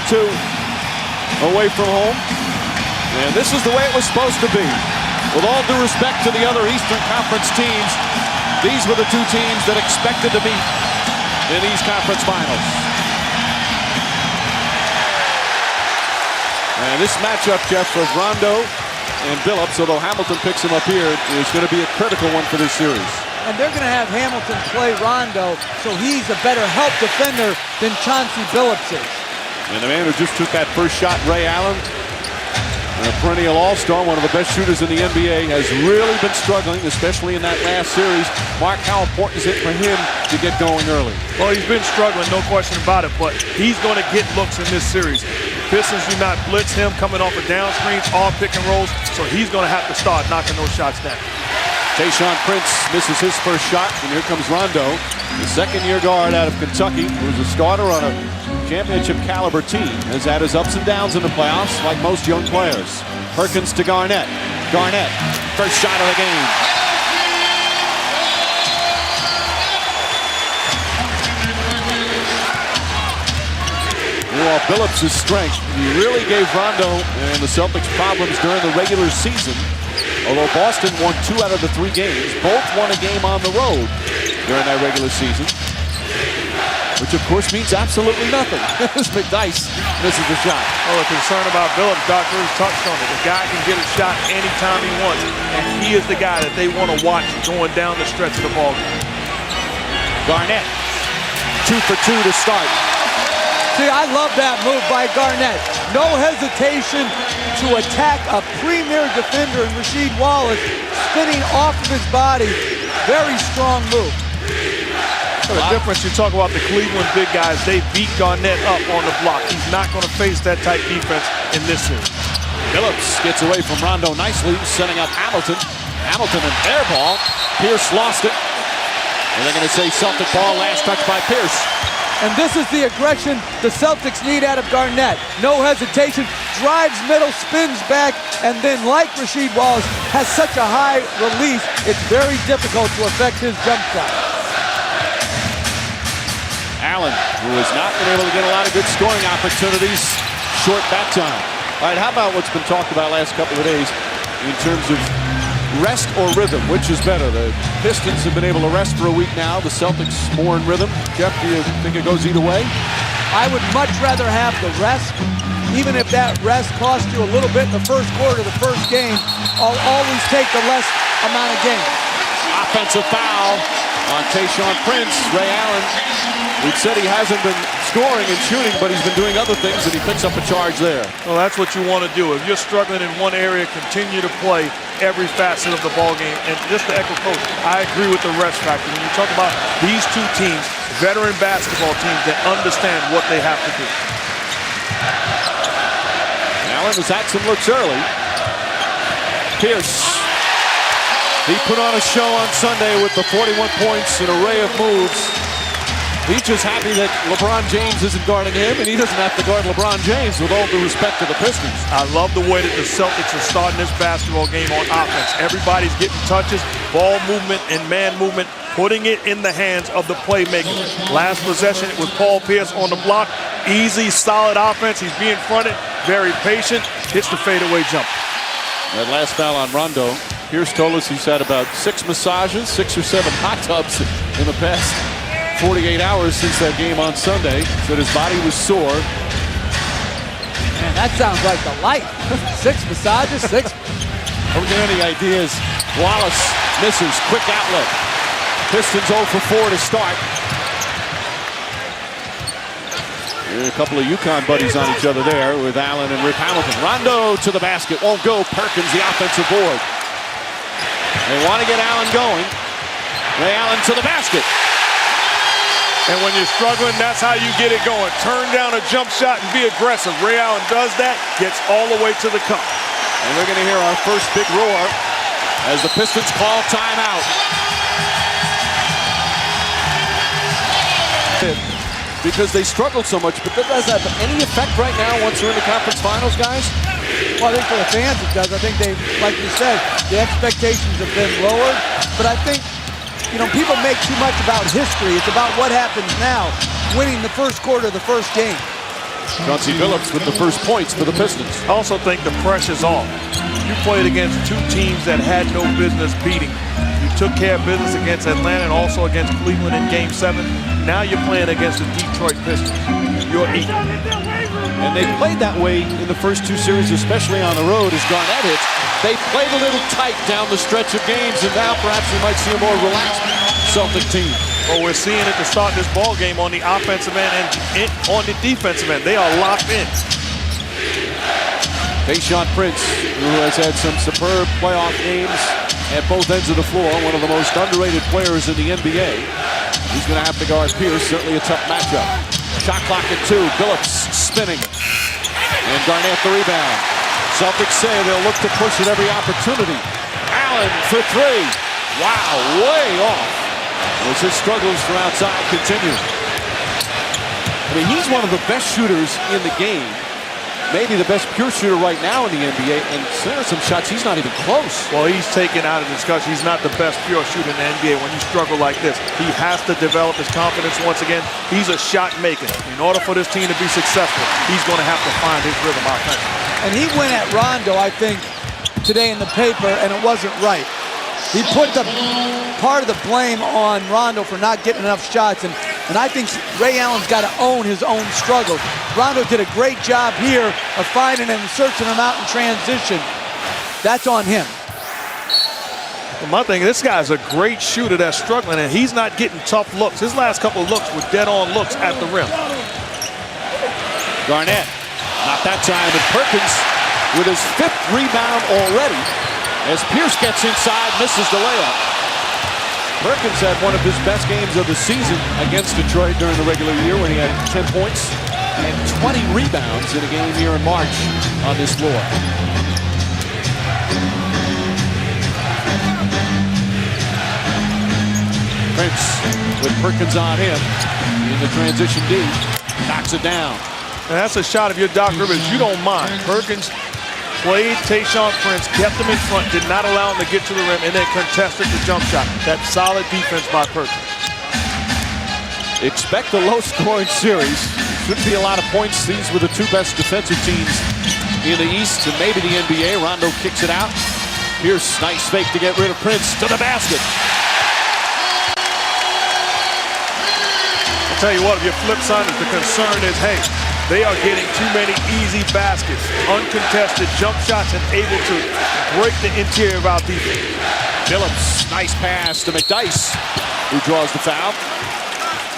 2 away from home. And this is the way it was supposed to be. With all due respect to the other Eastern Conference teams, these were the two teams that expected to meet in these conference finals. And this matchup, Jeff, of Rondo and Billups, although Hamilton picks him up here, is going to be a critical one for this series. And they're going to have Hamilton play Rondo, so he's a better help defender than Chauncey Billups is. And the man who just took that first shot, Ray Allen, a perennial all-star, one of the best shooters in the NBA, has really been struggling, especially in that last series. Mark, how important is it for him to get going early? Well, he's been struggling, no question about it, but he's going to get looks in this series. Pistons do not blitz him coming off of down screens, all pick and rolls, so he's going to have to start knocking those shots down. Tayshaun Prince misses his first shot, and here comes Rondo, the second-year guard out of Kentucky, who's a starter on a championship-caliber team, has had his ups and downs in the playoffs, like most young players. Perkins to Garnett. Garnett, first shot of the game. Well, Billups' strength, he really gave Rondo and the Celtics problems during the regular season. Although Boston won 2 out of the 3 games, both won a game on the road during that regular season, which of course means absolutely nothing. As McDyess misses the shot. Oh, the concern about Billups, Dr. Bruce touched on it. The guy can get a shot anytime he wants, and he is the guy that they want to watch going down the stretch of the ball game. Garnett, 2 for 2 to start. See, I love that move by Garnett. No hesitation to attack a premier defender in Rasheed Wallace, spinning off of his body. Very strong move. The difference, you talk about the Cleveland big guys, they beat Garnett up on the block. He's not going to face that type defense in this series. Billups gets away from Rondo nicely, setting up Hamilton. Hamilton an air ball. Pierce lost it. And they're going to say Celtic ball, last touch by Pierce. And this is the aggression the Celtics need out of Garnett. No hesitation, drives middle, spins back, and then like Rasheed Wallace, has such a high release, it's very difficult to affect his jump shot. Allen, who has not been able to get a lot of good scoring opportunities, short back time. All right, how about what's been talked about last couple of days in terms of rest or rhythm? Which is better? The Pistons have been able to rest for a week now. The Celtics more in rhythm. Jeff, do you think it goes either way? I would much rather have the rest, even if that rest costs you a little bit in the first quarter of the first game. I'll always take the less amount of games. Offensive foul on Tayshaun Prince. Ray Allen, we've said he hasn't been scoring and shooting, but he's been doing other things, and he picks up a charge there. Well, that's what you want to do. If you're struggling in one area, continue to play every facet of the ball game. And just to echo Coach, I agree with the rest factor. When you talk about these two teams, veteran basketball teams that understand what they have to do. Allen has had some looks early. Pierce. He put on a show on Sunday with the 41 points, an array of moves. He's just happy that LeBron James isn't guarding him, and he doesn't have to guard LeBron James, with all due respect to the Pistons. I love the way that the Celtics are starting this basketball game on offense. Everybody's getting touches, ball movement and man movement, putting it in the hands of the playmakers. Last possession, it was Paul Pierce on the block. Easy, solid offense. He's being fronted, very patient, hits the fadeaway jump. That last foul on Rondo, Pierce told us he's had about 6 massages, 6 or 7 hot tubs in the past 48 hours since that game on Sunday. Said his body was sore. Man, that sounds like the life. 6 massages, 6. Don't get any ideas. Wallace misses, quick outlet. Pistons 0 for 4 to start. A couple of UConn buddies on each other there with Allen and Rip Hamilton. Rondo to the basket, won't go. Perkins, the offensive board. They want to get Allen going. Ray Allen to the basket. And when you're struggling, that's how you get it going. Turn down a jump shot and be aggressive. Ray Allen does that, gets all the way to the cup. And we're going to hear our first big roar as the Pistons call timeout. Because they struggled so much, but that doesn't have any effect right now once they're in the conference finals, guys? Well, I think for the fans it does. I think they, like you said, the expectations have been lowered. But I think, you know, people make too much about history. It's about what happens now, winning the first quarter of the first game. Chauncey Billups with the first points for the Pistons. I also think the pressure's off. You played against two teams that had no business beating. You took care of business against Atlanta and also against Cleveland in Game 7. Now you're playing against the Detroit Pistons. You're eating. And they played that way in the first two series, especially on the road as Garnett hits. They played a little tight down the stretch of games, and now perhaps we might see a more relaxed Celtic team. Well, we're seeing it to start this ball game on the offensive end and on the defensive end. They are locked in. Tayshaun Prince, who has had some superb playoff games at both ends of the floor, one of the most underrated players in the NBA. He's going to have to guard Pierce, certainly a tough matchup. Shot clock at 2, Billups spinning. And Garnett the rebound. Celtics say they'll look to push at every opportunity. Allen for 3. Wow, way off. As his struggles from outside continue. I mean, he's one of the best shooters in the game. Maybe the best pure shooter right now in the NBA, and there are some shots he's not even close. Well, he's taken out of discussion. He's not the best pure shooter in the NBA when you struggle like this. He has to develop his confidence once again. He's a shot maker. In order for this team to be successful, he's going to have to find his rhythm offensively. And he went at Rondo, I think, today in the paper, and it wasn't right. He put the part of the blame on Rondo for not getting enough shots, and I think Ray Allen's got to own his own struggles. Rondo did a great job here of finding him and searching him out in transition. That's on him. Well, my thing, this guy's a great shooter that's struggling, and he's not getting tough looks. His last couple of looks were dead-on looks at the rim. Garnett, not that time, and Perkins with his 5th rebound already as Pierce gets inside, misses the layup. Perkins had one of his best games of the season against Detroit during the regular year when he had 10 points and 20 rebounds in a game here in March on this floor. Prince with Perkins on him in the transition D, knocks it down. And that's a shot of your Doc Rivers you don't mind. Perkins played Tayshaun Prince, kept him in front, did not allow him to get to the rim, and then contested the jump shot. That's solid defense by Perkins. Expect a low-scoring series. Shouldn't be a lot of points. These were the two best defensive teams in the East and maybe the NBA. Rondo kicks it out. Pierce, nice fake to get rid of Prince to the basket. I'll tell you what, if your flip side is the concern is, hey, they are getting too many easy baskets, uncontested jump shots, and able to break the interior of our defense. Billups, nice pass to McDyess, who draws the foul.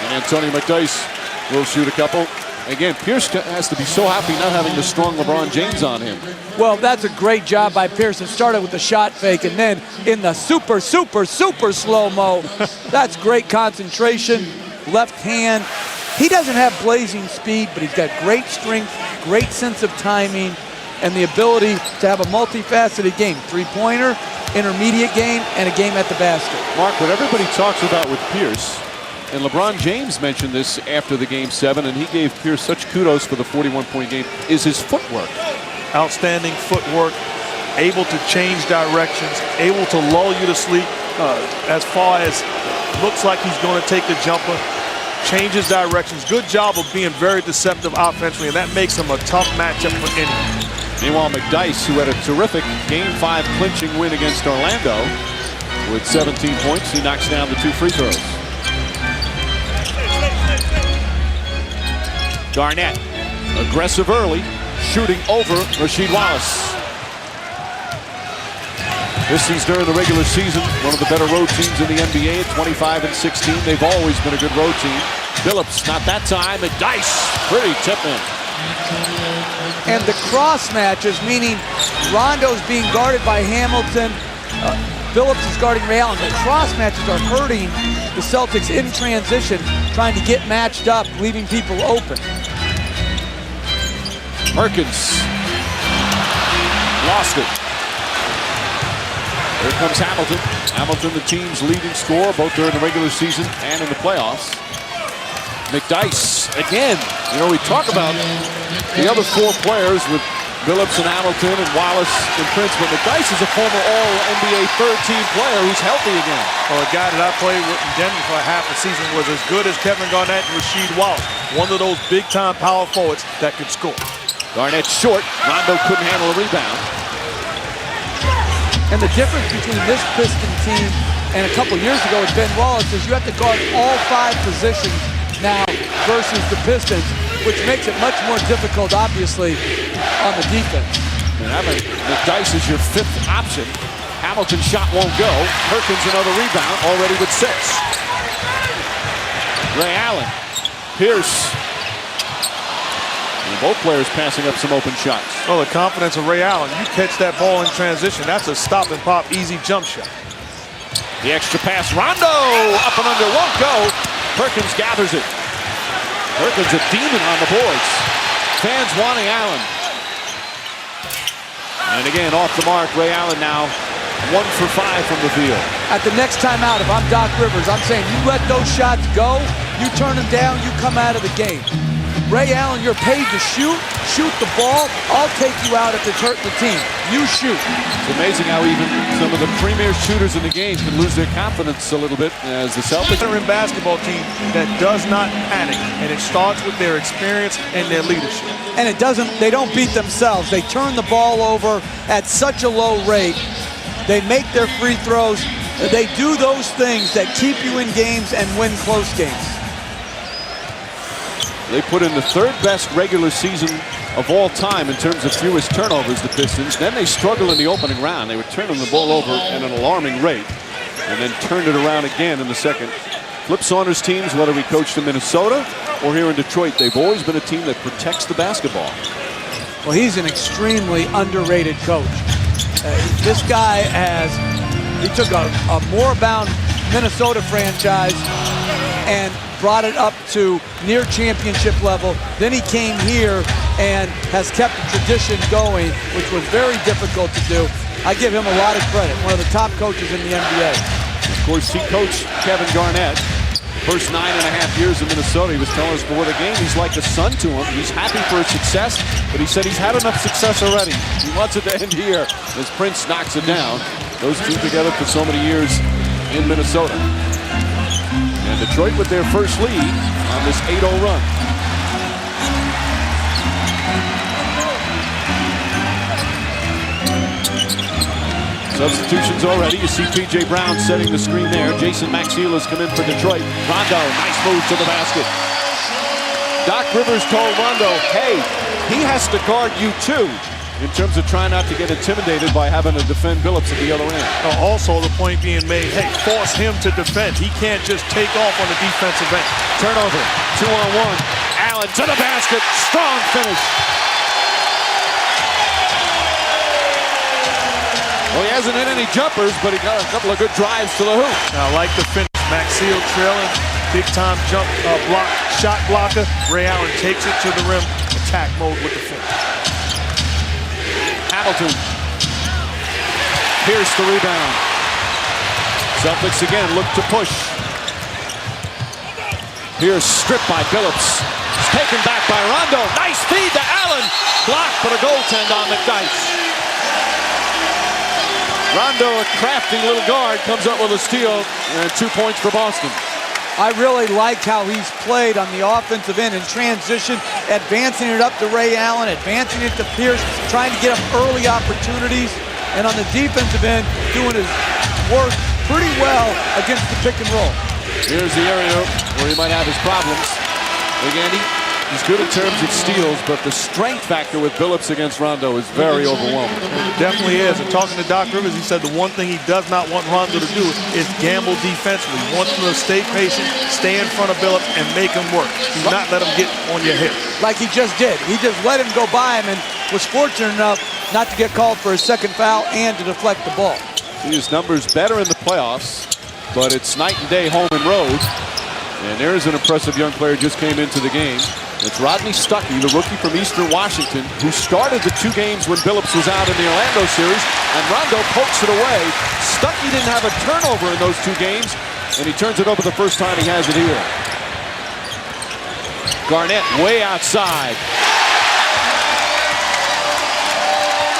And Antonio McDyess will shoot a couple. Again, Pierce has to be so happy not having the strong LeBron James on him. Well, that's a great job by Pierce. It started with the shot fake, and then in the super slow-mo. That's great concentration, left hand. He doesn't have blazing speed, but he's got great strength, great sense of timing, and the ability to have a multifaceted game. Three-pointer, intermediate game, and a game at the basket. Mark, what everybody talks about with Pierce, and LeBron James mentioned this after the Game 7, and he gave Pierce such kudos for the 41-point game, is his footwork. Outstanding footwork, able to change directions, able to lull you to sleep as far as looks like he's going to take the jumper. Changes directions. Good job of being very deceptive offensively, and that makes him a tough matchup for anyone. Meanwhile, McDyess, who had a terrific Game 5 clinching win against Orlando with 17 points, he knocks down the 2 free throws. Garnett, aggressive early, shooting over Rasheed Wallace. Pistons during the regular season, one of the better road teams in the NBA at 25-16. They've always been a good road team. Billups, not that time. McDyess, pretty tip-in. And the cross matches, meaning Rondo's being guarded by Hamilton, Billups is guarding Ray Allen. The cross matches are hurting the Celtics in transition, trying to get matched up, leaving people open. Perkins lost it. Here comes Hamilton. Hamilton, the team's leading scorer, both during the regular season and in the playoffs. McDyess, again, you know, we talk about the other 4 players with Billups and Hamilton and Wallace and Prince, but McDyess is a former All-NBA third-team player who's healthy again. Well, a guy that I played with in Denver for half a season was as good as Kevin Garnett and Rasheed Wallace. One of those big-time power forwards that could score. Garnett short. Rondo couldn't handle a rebound. And the difference between this Piston team and a couple years ago with Ben Wallace is you have to guard all 5 positions now versus the Pistons, which makes it much more difficult, obviously, on the defense. And having McDyess is your 5th option. Hamilton's shot won't go. Perkins another rebound, already with 6. Ray Allen, Pierce. And both players passing up some open shots. Oh, the confidence of Ray Allen. You catch that ball in transition, that's a stop and pop, easy jump shot. The extra pass, Rondo, up and under, won't go. Perkins gathers it. Perkins a demon on the boards. Fans wanting Allen. And again, off the mark, Ray Allen now 1 for 5 from the field. At the next timeout, if I'm Doc Rivers, I'm saying you let those shots go, you turn them down, you come out of the game. Ray Allen, you're paid to shoot the ball. I'll take you out if it's hurting the team. You shoot. It's amazing how even some of the premier shooters in the game can lose their confidence a little bit as the Celtics are in basketball team that does not panic, and it starts with their experience and their leadership. And they don't beat themselves. They turn the ball over at such a low rate. They make their free throws. They do those things that keep you in games and win close games. They put in the 3rd best regular season of all time in terms of fewest turnovers, the Pistons. Then they struggled in the opening round. They were turning the ball over at an alarming rate and then turned it around again in the second. Flip Saunders teams, whether he coached in Minnesota or here in Detroit, they've always been a team that protects the basketball. Well, he's an extremely underrated coach. This guy he took a moribund Minnesota franchise and brought it up to near championship level. Then he came here and has kept the tradition going, which was very difficult to do. I give him a lot of credit. One of the top coaches in the NBA. Of course, he coached Kevin Garnett. First 9.5 years in Minnesota, he was telling us before the game, he's like a son to him. He's happy for his success, but he said he's had enough success already. He wants it to end here as Prince knocks it down. Those two together for so many years in Minnesota. And Detroit with their first lead on this 8-0 run. Substitutions already. You see P.J. Brown setting the screen there. Jason Maxiel has come in for Detroit. Rondo, nice move to the basket. Doc Rivers told Rondo, hey, he has to guard you too, in terms of trying not to get intimidated by having to defend Billups at the other end. Also, the point being made, hey, force him to defend. He can't just take off on the defensive end. Turnover, 2-on-1. Allen to the basket, strong finish. Well, he hasn't hit any jumpers, but he got a couple of good drives to the hoop. I like the finish. Maxiel trailing, big-time jump shot blocker. Ray Allen takes it to the rim, attack mode with the finish. Hamilton. Pierce the rebound. Celtics again look to push. Pierce stripped by Billups. It's taken back by Rondo. Nice feed to Allen. Blocked for the goaltend on McDyess. Rondo, a crafty little guard, comes up with a steal and 2 points for Boston. I really liked how he's played on the offensive end in transition, advancing it up to Ray Allen, advancing it to Pierce, trying to get him early opportunities, and on the defensive end, doing his work pretty well against the pick and roll. Here's the area where he might have his problems. Again, he's good in terms of steals, but the strength factor with Billups against Rondo is very overwhelming. It definitely is. And talking to Doc Rivers, he said the one thing he does not want Rondo to do is gamble defensively. He wants him to stay patient, stay in front of Billups, and make him work. Do not let him get on your hip. Like he just did. He just let him go by him and was fortunate enough not to get called for his second foul and to deflect the ball. See his numbers better in the playoffs, but it's night and day home and road. And there's an impressive young player just came into the game. It's Rodney Stuckey, the rookie from Eastern Washington, who started the 2 games when Billups was out in the Orlando series, and Rondo pokes it away. Stuckey didn't have a turnover in those 2 games, and he turns it over the first time he has it here. Garnett way outside.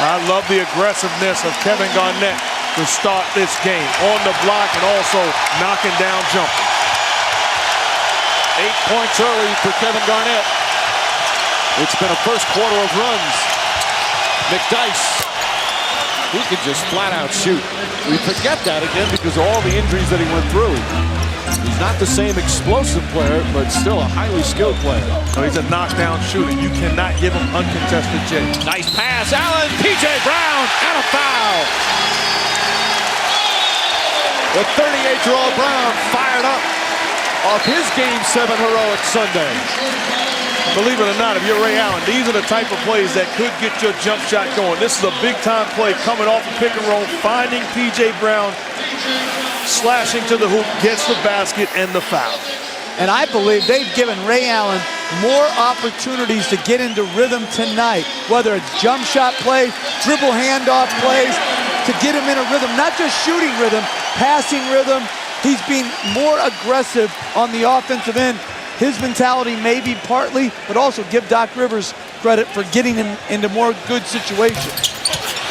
I love the aggressiveness of Kevin Garnett to start this game. On the block and also knocking down jumpers. 8 points early for Kevin Garnett. It's been a first quarter of runs. McDyess, he can just flat out shoot. We forget that again because of all the injuries that he went through. He's not the same explosive player, but still a highly skilled player. So he's a knockdown shooter. You cannot give him uncontested J. Nice pass, Allen, P.J. Brown, and a foul. The 38-year-old Brown fired up off his Game 7 heroic Sunday. Believe it or not, if you're Ray Allen, these are the type of plays that could get your jump shot going. This is a big-time play coming off a pick and roll, finding P.J. Brown, slashing to the hoop, gets the basket and the foul. And I believe they've given Ray Allen more opportunities to get into rhythm tonight, whether it's jump shot plays, dribble handoff plays, to get him in a rhythm, not just shooting rhythm, passing rhythm. He's being more aggressive on the offensive end. His mentality may be partly, but also give Doc Rivers credit for getting him into more good situations.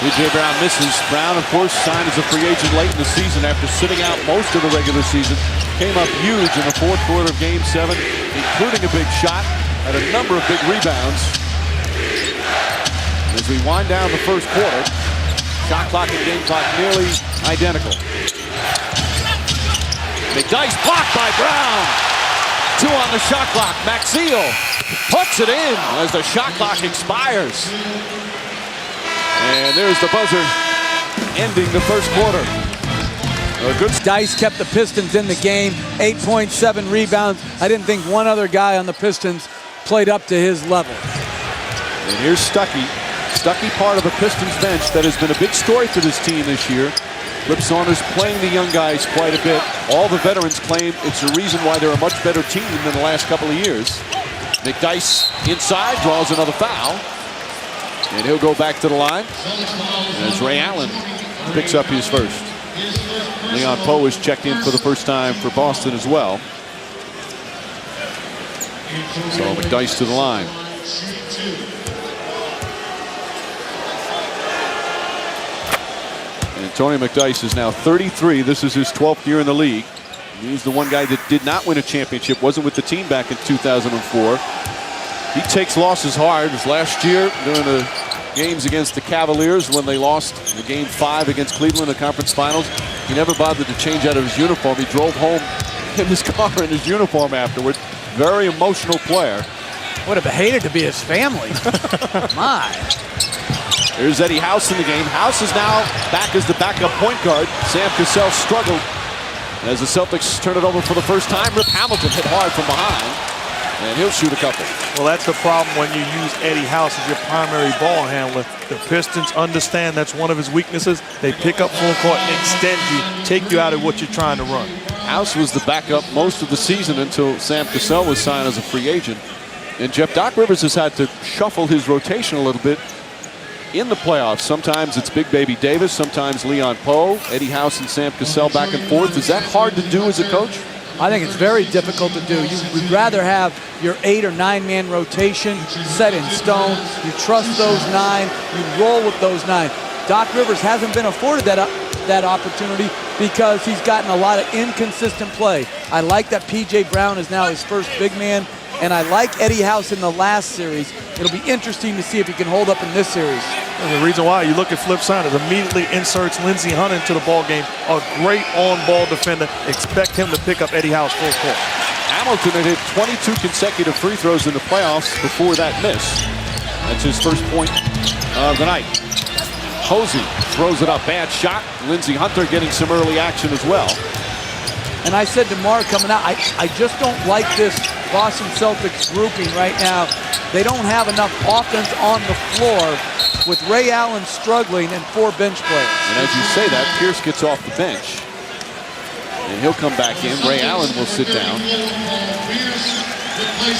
P.J. Brown misses. Brown, of course, signed as a free agent late in the season after sitting out most of the regular season. Came up huge in the fourth quarter of Game 7, including a big shot, had a number of big rebounds. As we wind down the first quarter, shot clock and game clock nearly identical. McDyess blocked by Brown. 2 on the shot clock. Maxiel puts it in as the shot clock expires. And there's the buzzer ending the first quarter. Dice kept the Pistons in the game, 8.7 rebounds. I didn't think one other guy on the Pistons played up to his level. And here's Stuckey. Stuckey, part of the Pistons bench that has been a big story for this team this year. Flip Saunders playing the young guys quite a bit. All the veterans claim it's the reason why they're a much better team than the last couple of years. McDyess inside, draws another foul. And he'll go back to the line. As Ray Allen picks up his first. Leon Poe is checked in for the first time for Boston as well. So McDyess to the line. And Tony McDyess is now 33. This is his 12th year in the league. He's the one guy that did not win a championship, wasn't with the team back in 2004. He takes losses hard. It was last year during the games against the Cavaliers when they lost the Game 5 against Cleveland in the conference finals. He never bothered to change out of his uniform. He drove home in his car in his uniform afterwards. Very emotional player. Would have hated to be his family. My. There's Eddie House in the game. House is now back as the backup point guard. Sam Cassell struggled as the Celtics turn it over for the first time. Rip Hamilton hit hard from behind, and he'll shoot a couple. Well, that's the problem when you use Eddie House as your primary ball handler. The Pistons understand that's one of his weaknesses. They pick up full court and extend you, take you out of what you're trying to run. House was the backup most of the season until Sam Cassell was signed as a free agent. And Jeff, Doc Rivers has had to shuffle his rotation a little bit in the playoffs. Sometimes it's Big Baby Davis, sometimes Leon Poe, Eddie House and Sam Cassell back and forth. Is that hard to do as a coach? I think it's very difficult to do. You would rather have your 8 or 9 man rotation set in stone. You trust those 9, you roll with those 9. Doc Rivers hasn't been afforded that opportunity because he's gotten a lot of inconsistent play. I like that P.J. Brown is now his first big man, and I like Eddie House in the last series. It'll be interesting to see if he can hold up in this series. And the reason why, you look at Flip Saunders, immediately inserts Lindsey Hunt into the ball game. A great on-ball defender. Expect him to pick up Eddie House full court. Hamilton had hit 22 consecutive free throws in the playoffs before that miss. That's his first point of the night. Posey throws it up, bad shot. Lindsey Hunter getting some early action as well. And I said to Mark coming out, I just don't like this Boston Celtics grouping right now. They don't have enough offense on the floor with Ray Allen struggling and 4 bench players. And as you say that, Pierce gets off the bench. And he'll come back in. Ray Allen will sit down.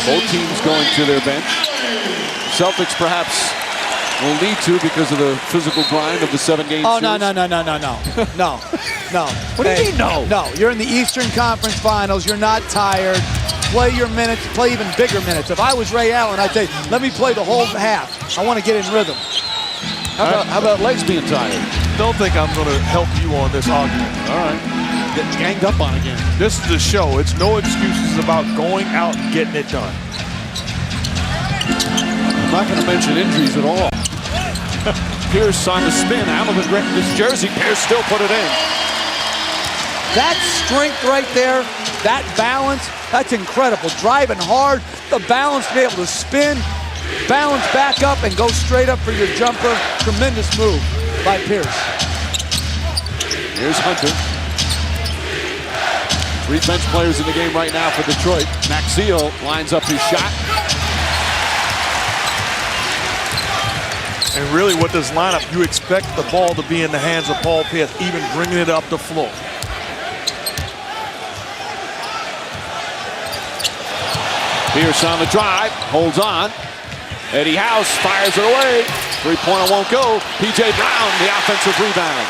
Both teams going to their bench. Celtics perhaps will need to because of the physical grind of the 7-game series. No. No. What do you mean no? No, you're in the Eastern Conference Finals. You're not tired. Play your minutes, play even bigger minutes. If I was Ray Allen, I'd say, let me play the whole half. I want to get in rhythm. How about legs being tired? Don't think I'm going to help you on this argument. All right. Get ganged up on again. This is the show. It's no excuses about going out and getting it done. I'm not going to mention injuries at all. Pierce on the spin. Hamilton wrecked his jersey. Pierce still put it in. That strength right there, that balance, that's incredible. Driving hard, the balance to be able to spin, balance back up, and go straight up for your jumper. Tremendous move by Pierce. Here's Hunter. 3 bench players in the game right now for Detroit. Maxiel lines up his shot. And really with this lineup, you expect the ball to be in the hands of Paul Pierce, even bringing it up the floor. Pierce on the drive, holds on. Eddie House fires it away. 3-pointer won't go. P.J. Brown, the offensive rebound.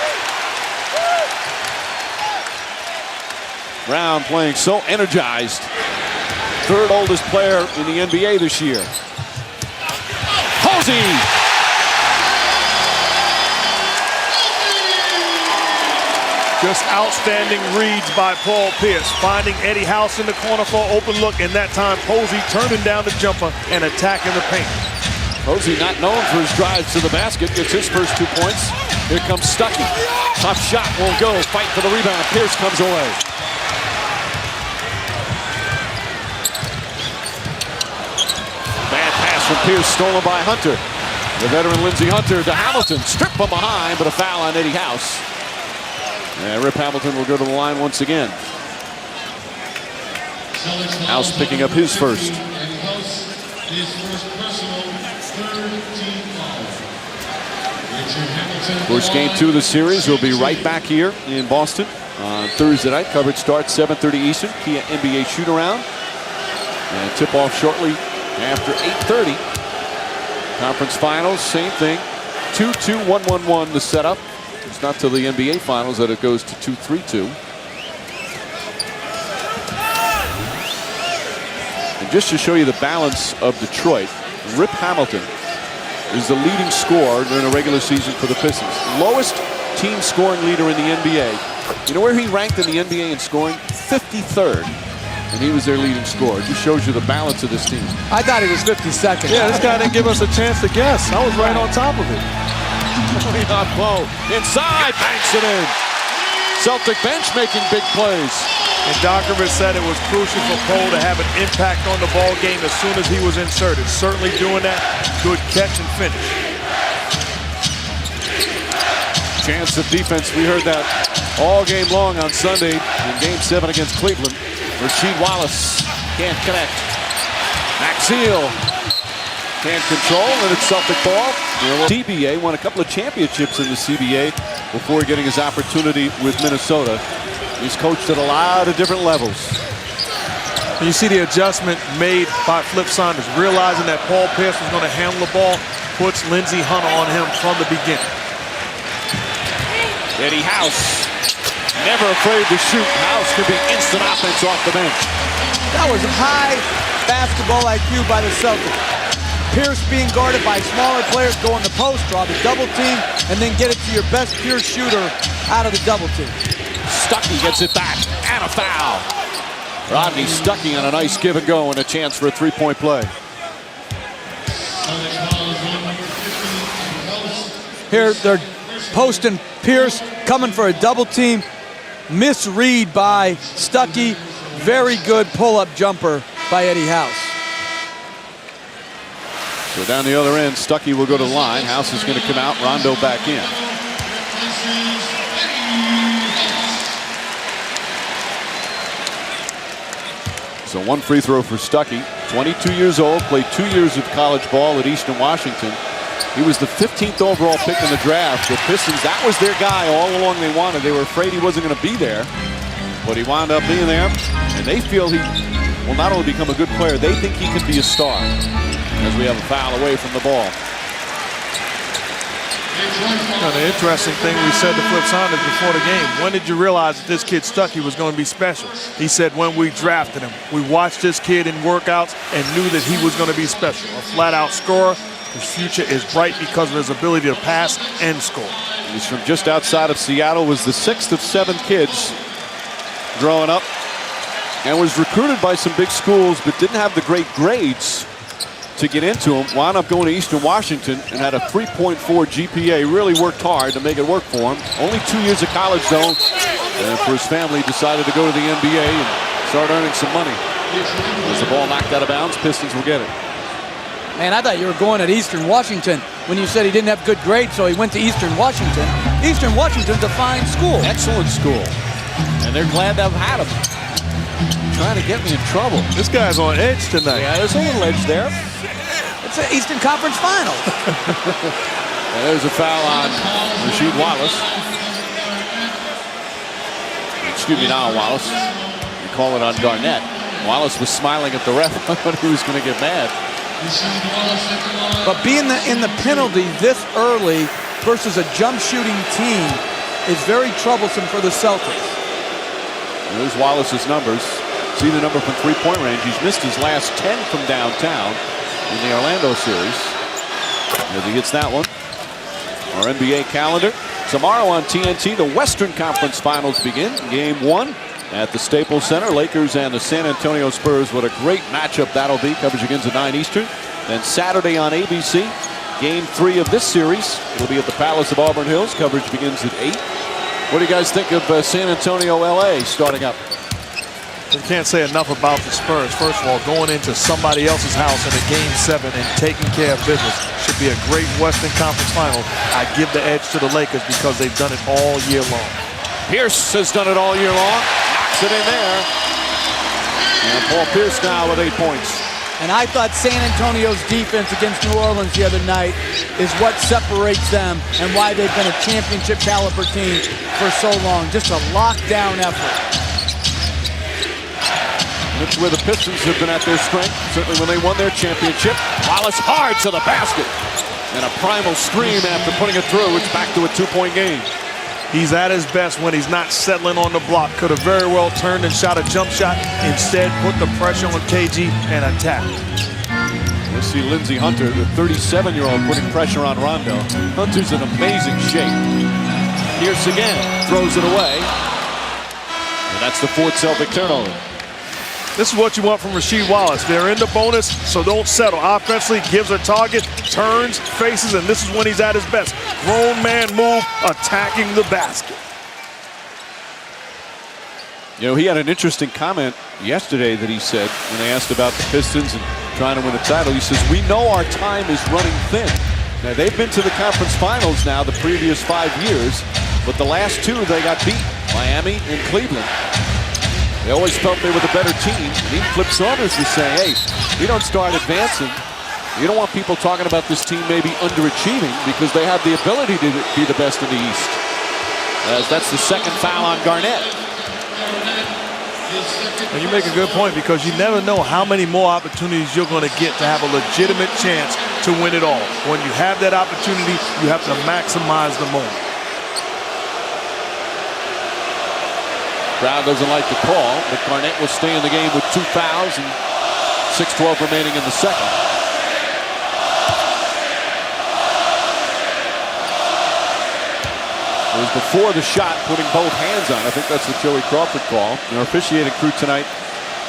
Brown playing so energized. 3rd oldest player in the NBA this year. Posey. Just outstanding reads by Paul Pierce, finding Eddie House in the corner for an open look, and that time Posey turning down the jumper and attacking the paint. Posey not known for his drives to the basket, gets his first 2 points. Here comes Stuckey. Tough shot, won't go. Fight for the rebound. Pierce comes away. Bad pass from Pierce, stolen by Hunter. The veteran Lindsey Hunter to Hamilton. Strip from behind, but a foul on Eddie House. And Rip Hamilton will go to the line once again. House picking up his first. Of course, game 2 of the series will be right back here in Boston on Thursday night. Coverage starts 7:30 Eastern. Kia NBA shoot-around. And tip-off shortly after 8:30. Conference finals, same thing. 2-2, 1-1-1 to set up. It's not till the NBA Finals that it goes to 2-3-2. And just to show you the balance of Detroit, Rip Hamilton is the leading scorer during the regular season for the Pistons. Lowest team scoring leader in the NBA. You know where he ranked in the NBA in scoring? 53rd. And he was their leading scorer. It just shows you the balance of this team. I thought he was 52nd. Yeah, this guy didn't give us a chance to guess. I was right on top of it. On Poe. Inside, banks it in. Celtic bench making big plays. And Dokovic said it was crucial for Poe to have an impact on the ball game as soon as he was inserted. Certainly doing that. Good catch and finish. Chance of defense. We heard that all game long on Sunday in Game 7 against Cleveland. Rasheed Wallace can't connect. Maxiel can't control, and it's Celtic ball. CBA won a couple of championships in the CBA before getting his opportunity with Minnesota. He's coached at a lot of different levels. And you see the adjustment made by Flip Saunders, realizing that Paul Pierce was going to handle the ball, puts Lindsey Hunter on him from the beginning. Eddie House, never afraid to shoot. House could be instant offense off the bench. That was high basketball IQ by the Celtics. Pierce being guarded by smaller players, go in the post, draw the double team, and then get it to your best pure shooter out of the double team. Stuckey gets it back, and a foul. Rodney Stuckey on a nice give and go and a chance for a 3-point play. Here they're posting Pierce, coming for a double team. Misread by Stuckey. Very good pull-up jumper by Eddie House. So down the other end, Stuckey will go to the line. House is going to come out, Rondo back in. So 1 free throw for Stuckey. 22 years old, played 2 years of college ball at Eastern Washington. He was the 15th overall pick in the draft. The Pistons, that was their guy all along they wanted. They were afraid he wasn't going to be there, but he wound up being there. And they feel he will not only become a good player, they think he could be a star. As we have a foul away from the ball. Now, the interesting thing we said to Flip Saunders before the game, when did you realize that this kid Stuckey was going to be special? He said when we drafted him. We watched this kid in workouts and knew that he was going to be special. A flat-out scorer, His future is bright because of his ability to pass and score. He's from just outside of Seattle, was the 6th of 7 kids growing up, and was recruited by some big schools, but didn't have the great grades to get into them. Wound up going to Eastern Washington and had a 3.4 GPA. Really worked hard to make it work for him. Only 2 years of college, though, and for his family, decided to go to the NBA and start earning some money. As the ball knocked out of bounds, Pistons will get it. Man, I thought you were going at Eastern Washington when you said he didn't have good grades, so he went to Eastern Washington. Eastern Washington's a fine school. Excellent school. And they're glad to have had him. Trying to get me in trouble. This guy's on edge tonight. Yeah, there's a little edge there. It's an Eastern Conference final. And there's a foul on Rasheed Wallace. Excuse me now, Wallace. You call it on Garnett. Wallace was smiling at the ref when he was going to get mad. But being in the penalty this early versus a jump shooting team is very troublesome for the Celtics. There's Wallace's numbers. See the number from three-point range. He's missed his last 10 from downtown in the Orlando series. As he hits that one. Our NBA calendar. Tomorrow on TNT, the Western Conference Finals begin. Game 1 at the Staples Center. Lakers and the San Antonio Spurs. What a great matchup that'll be. Coverage begins at 9 Eastern. Then Saturday on ABC, Game 3 of this series. It'll be at the Palace of Auburn Hills. Coverage begins at 8. What do you guys think of San Antonio, LA starting up? We can't say enough about the Spurs. First of all, going into somebody else's house in a Game 7 and taking care of business should be a great Western Conference Final. I give the edge to the Lakers because they've done it all year long. Pierce has done it all year long. Knocks it in there. And Paul Pierce now with 8 points. And I thought San Antonio's defense against New Orleans the other night is what separates them and why they've been a championship caliber team for so long. Just a lockdown effort. That's where the Pistons have been at their strength, certainly when they won their championship. Wallace hard to the basket. And a primal scream after putting it through. It's back to a 2-point game. He's at his best when he's not settling on the block. Could have very well turned and shot a jump shot. Instead, put the pressure on KG and attack. We'll see Lindsey Hunter, the 37-year-old, putting pressure on Rondo. Hunter's in amazing shape. Pierce again, throws it away. And that's the 4th Celtic turnover. This is what you want from Rasheed Wallace. They're in the bonus, so don't settle. Offensively, gives a target, turns, faces, and this is when he's at his best. Grown man move, attacking the basket. You know, he had an interesting comment yesterday that he said when they asked about the Pistons and trying to win a title. He says, we know our time is running thin. Now, they've been to the conference finals now the previous 5 years, but the last 2 they got beat, Miami and Cleveland. They always felt they were the better team. And he flips Saunders was saying, hey, we don't start advancing. You don't want people talking about this team maybe underachieving because they have the ability to be the best in the East. As that's the 2nd foul on Garnett. And you make a good point because you never know how many more opportunities you're going to get to have a legitimate chance to win it all. When you have that opportunity, you have to maximize the moment. Crowd doesn't like the call, but Garnett will stay in the game with 2 fouls and 6:12 remaining in the second. It was before the shot, putting both hands on. I think that's the Joey Crawford call. Our officiating crew tonight,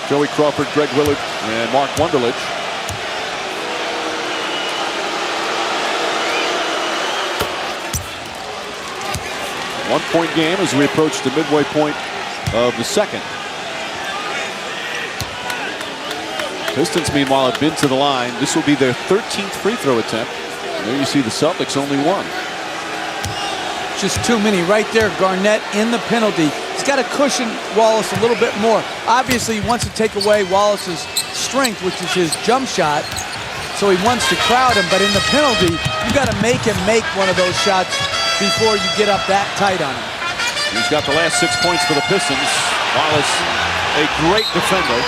Joey Crawford, Greg Willard, and Mark Wunderlich. One-point game as we approach the midway point of the second. Pistons, meanwhile, have been to the line. This will be their 13th free throw attempt. And there you see the Celtics only 1. Just too many right there. Garnett in the penalty. He's got to cushion Wallace a little bit more. Obviously, he wants to take away Wallace's strength, which is his jump shot. So he wants to crowd him. But in the penalty, you got to make him make one of those shots before you get up that tight on him. He's got the last 6 points for the Pistons. Wallace, a great defender,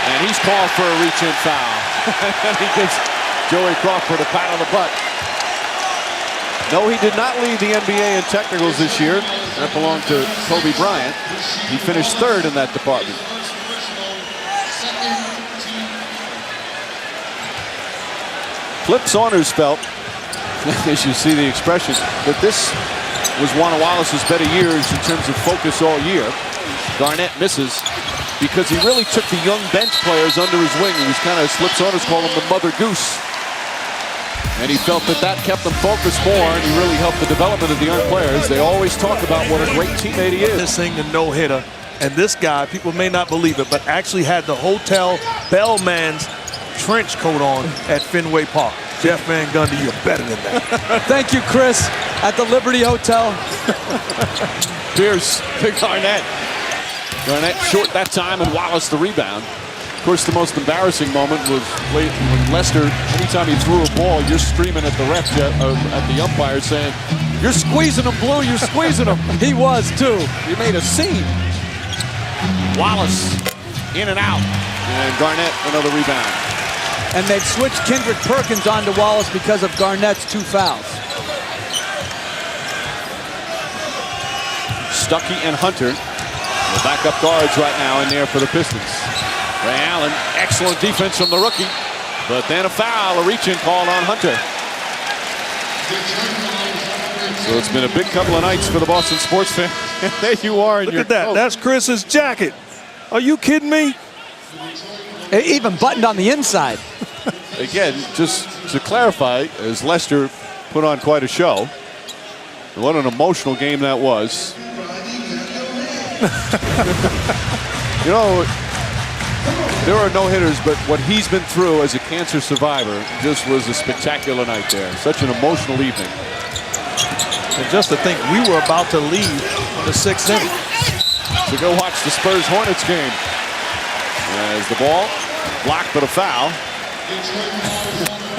and he's called for a reach-in foul. And he gives Joey Crawford a pat on the butt. No, he did not lead the NBA in technicals this year. That belonged to Kobe Bryant. He finished 3rd in that department. Flip Saunders felt, as you see the expression, that this was one of Wallace's better years in terms of focus all year. Garnett misses because he really took the young bench players under his wing. He was kind of, Flip Saunders called him the mother goose. And he felt that that kept them focused more, and he really helped the development of the young players. They always talk about what a great teammate he is. This thing, the no-hitter. And this guy, people may not believe it, but actually had the hotel bellman's trench coat on at Fenway Park. Jeff Van Gundy, you're better than that. Thank you, Chris, at the Liberty Hotel. Pierce to Garnett. Garnett short that time, and Wallace the rebound. Of course, the most embarrassing moment was when Lester, anytime he threw a ball, you're screaming at the ref, at the umpire, saying, "You're squeezing him, Blue, you're squeezing him." He was, too. He made a scene. Wallace in and out, and Garnett another rebound. And they've switched Kendrick Perkins onto Wallace because of Garnett's 2 fouls. Stuckey and Hunter, the backup guards right now in there for the Pistons. Ray Allen, excellent defense from the rookie, but then a foul, a reach-in called on Hunter. So it's been a big couple of nights for the Boston sports fan. There you are. Look at that. Coat. That's Chris's jacket. Are you kidding me? Even buttoned on the inside. Again, just to clarify, as Lester put on quite a show, what an emotional game that was. You know, there are no hitters, but what he's been through as a cancer survivor just was a spectacular night there. Such an emotional evening. And just to think, we were about to leave the 6th inning. To go watch the Spurs-Hornets game. As the ball blocked, but a foul.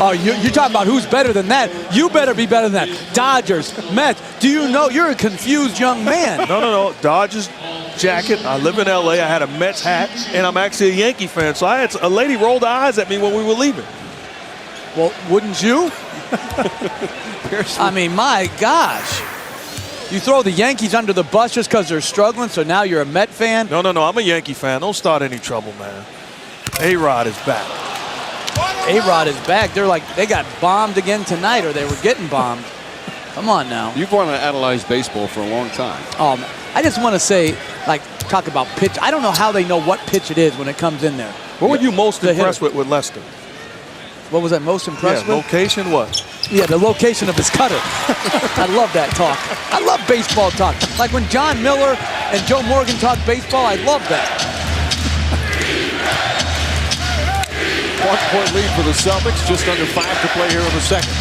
Oh, you're talking about who's better than that. You better be better than that. Dodgers, Mets. Do you know you're a confused young man? No. Dodgers jacket. I live in L.A. I had a Mets hat, and I'm actually a Yankee fan. So I had a lady roll her eyes at me when we were leaving. Well, wouldn't you? I mean, my gosh. You throw the Yankees under the bus just because they're struggling, so now you're a Met fan? No. I'm a Yankee fan. Don't start any trouble, man. A-Rod is back. A-Rod is back. They got bombed again tonight, or they were getting bombed. Come on now. You've wanted to analyze baseball for a long time. I just want to say, talk about pitch. I don't know how they know what pitch it is when it comes in there. What were you most impressed with Lester? What was I most impressed with? Location, what? Yeah, the location of his cutter. I love that talk. I love baseball talk. Like when John Miller and Joe Morgan talk baseball, I love that. 1-point lead for the Celtics, just under 5 to play here in the second.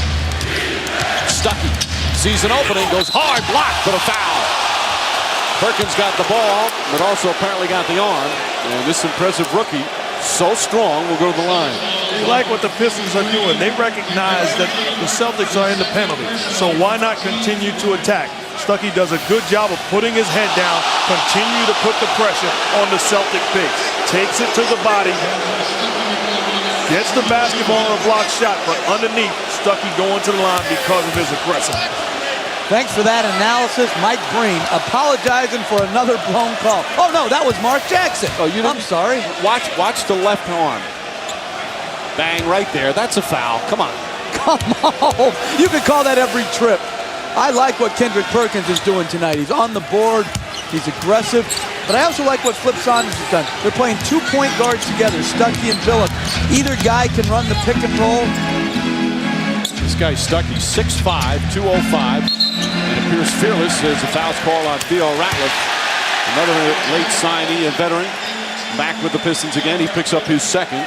Stuckey sees an opening, goes hard, blocked, but a foul. Perkins got the ball, but also apparently got the arm. And this impressive rookie, so strong, will go to the line. You like what the Pistons are doing. They recognize that the Celtics are in the penalty, so why not continue to attack? Stuckey does a good job of putting his head down, continue to put the pressure on the Celtic base. Takes it to the body, gets the basketball on a block shot, but underneath, Stuckey going to the line because of his aggressiveness. Thanks for that analysis. Mike Breen apologizing for another blown call. Oh, no, that was Mark Jackson. Oh, I'm sorry. Watch the left arm. Bang, right there. That's a foul. Come on. Come on. You can call that every trip. I like what Kendrick Perkins is doing tonight. He's on the board. He's aggressive. But I also like what Flip Saunders has done. They're playing 2-point guards together, Stuckey and Billups. Either guy can run the pick and roll. This guy Stuckey, 6'5", 205, and appears fearless as the foul's call on Theo Ratliff. Another late signee, a veteran, back with the Pistons again. He picks up his second.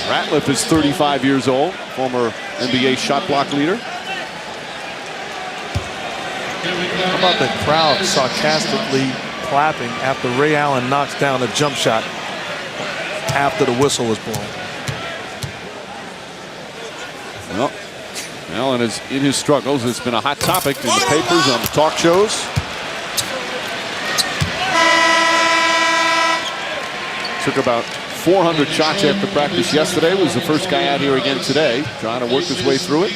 Ratliff is 35 years old, former NBA shot block leader. How about the crowd sarcastically clapping after Ray Allen knocks down a jump shot after the whistle was blown? Well, Allen is in his struggles. It's been a hot topic in the papers, on the talk shows. Took about 400 shots after practice yesterday. Was the first guy out here again today, trying to work his way through it.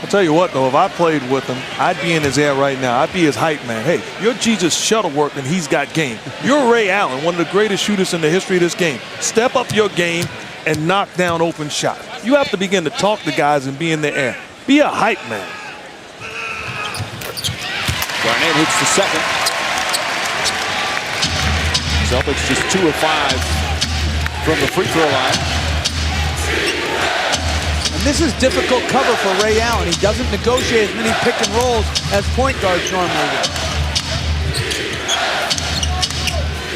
I'll tell you what, though, if I played with him, I'd be in his air right now. I'd be his hype man. Hey, you're Jesus Shuttleworth, and he's got game. You're Ray Allen, one of the greatest shooters in the history of this game. Step up your game and knock down open shots. you have to begin to talk to guys and be in the air. Be a hype man. Garnett hits the second. Celtics just 2 of 5 from the free throw line. And this is difficult cover for Ray Allen. He doesn't negotiate as many pick and rolls as point guards normally do.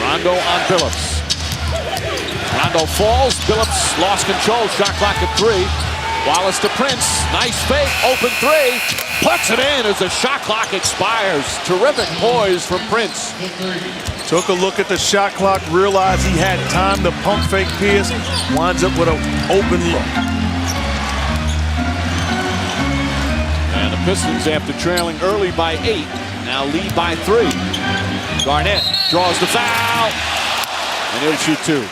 Rondo on Billups. Rondo falls. Billups lost control. Shot clock at 3. Wallace to Prince. Nice fake. Open 3. Puts it in as the shot clock expires. Terrific poise from Prince. Took a look at the shot clock, realized he had time to pump fake Pierce. Winds up with an open look. And the Pistons, after trailing early by 8, now lead by 3. Garnett draws the foul. And he'll shoot 2.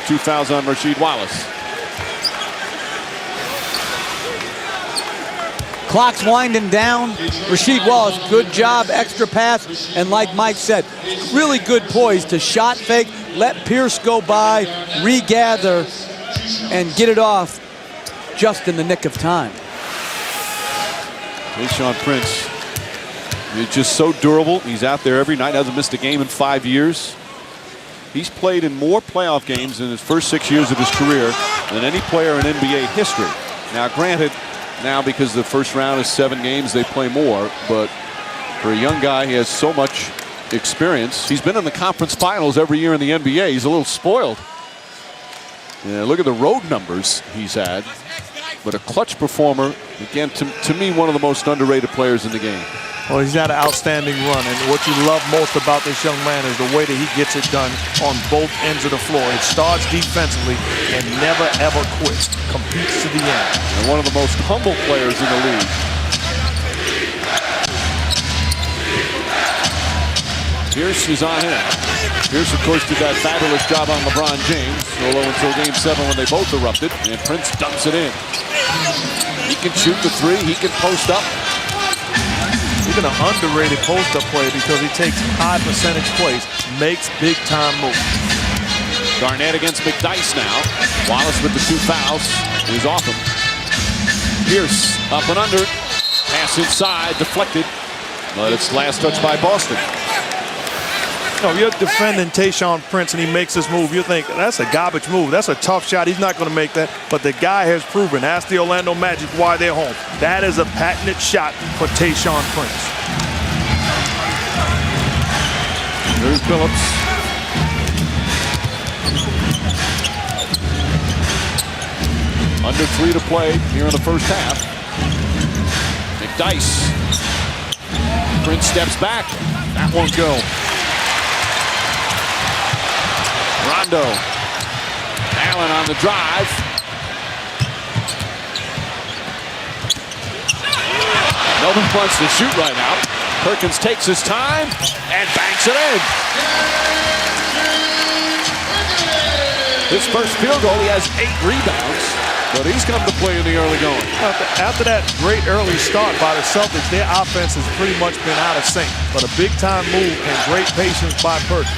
2 fouls on Rasheed Wallace. Clock's winding down. Rasheed Wallace, good job, extra pass. And like Mike said, really good poise to shot fake, let Pierce go by, regather, and get it off just in the nick of time. Tayshaun Prince, he's just so durable. He's out there every night, hasn't missed a game in 5 years. He's played in more playoff games in his first 6 years of his career than any player in NBA history. Now, granted, now because the first round is 7 games, they play more. But for a young guy, he has so much experience. He's been in the conference finals every year in the NBA. He's a little spoiled. Yeah, look at the road numbers he's had. But a clutch performer, again, to me, one of the most underrated players in the game. Well, he's had an outstanding run, and what you love most about this young man is the way that he gets it done on both ends of the floor. It starts defensively and never, ever quits. Competes to the end. And one of the most humble players in the league. Pierce is on him. Pierce, of course, did that fabulous job on LeBron James, although until Game 7 when they both erupted, and Prince dumps it in. He can shoot the 3. He can post up. Even an underrated post-up player because he takes high percentage plays, makes big-time moves. Garnett against McDyess now. Wallace with the 2 fouls. He's off him. Pierce up and under. Pass inside, deflected. But it's last touch by Boston. You know, you're defending Tayshaun Prince and he makes this move. You think, that's a garbage move. That's a tough shot. He's not going to make that. But the guy has proven, ask the Orlando Magic why they're home. That is a patented shot for Tayshaun Prince. There's Billups. Under 3 to play here in the first half. McDyess. Prince steps back. That won't go. Rondo. Allen on the drive. Melvin wants to shoot right now. Perkins takes his time and banks it in. His first field goal, he has 8 rebounds, but he's come to play in the early going. After that great early start by the Celtics, their offense has pretty much been out of sync. But a big-time move and great patience by Perkins.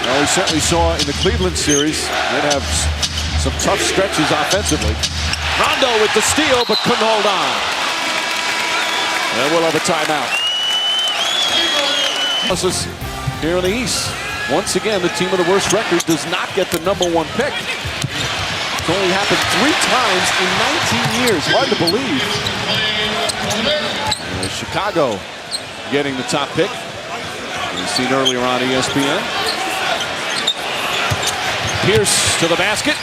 Well, we certainly saw in the Cleveland series, they'd have some tough stretches offensively. Rondo with the steal, but couldn't hold on. And we'll have a timeout. Here in the East. Once again, the team with the worst record does not get the #1 pick. It's only happened 3 times in 19 years. Hard to believe. Chicago getting the top pick. We've seen earlier on ESPN. Pierce to the basket.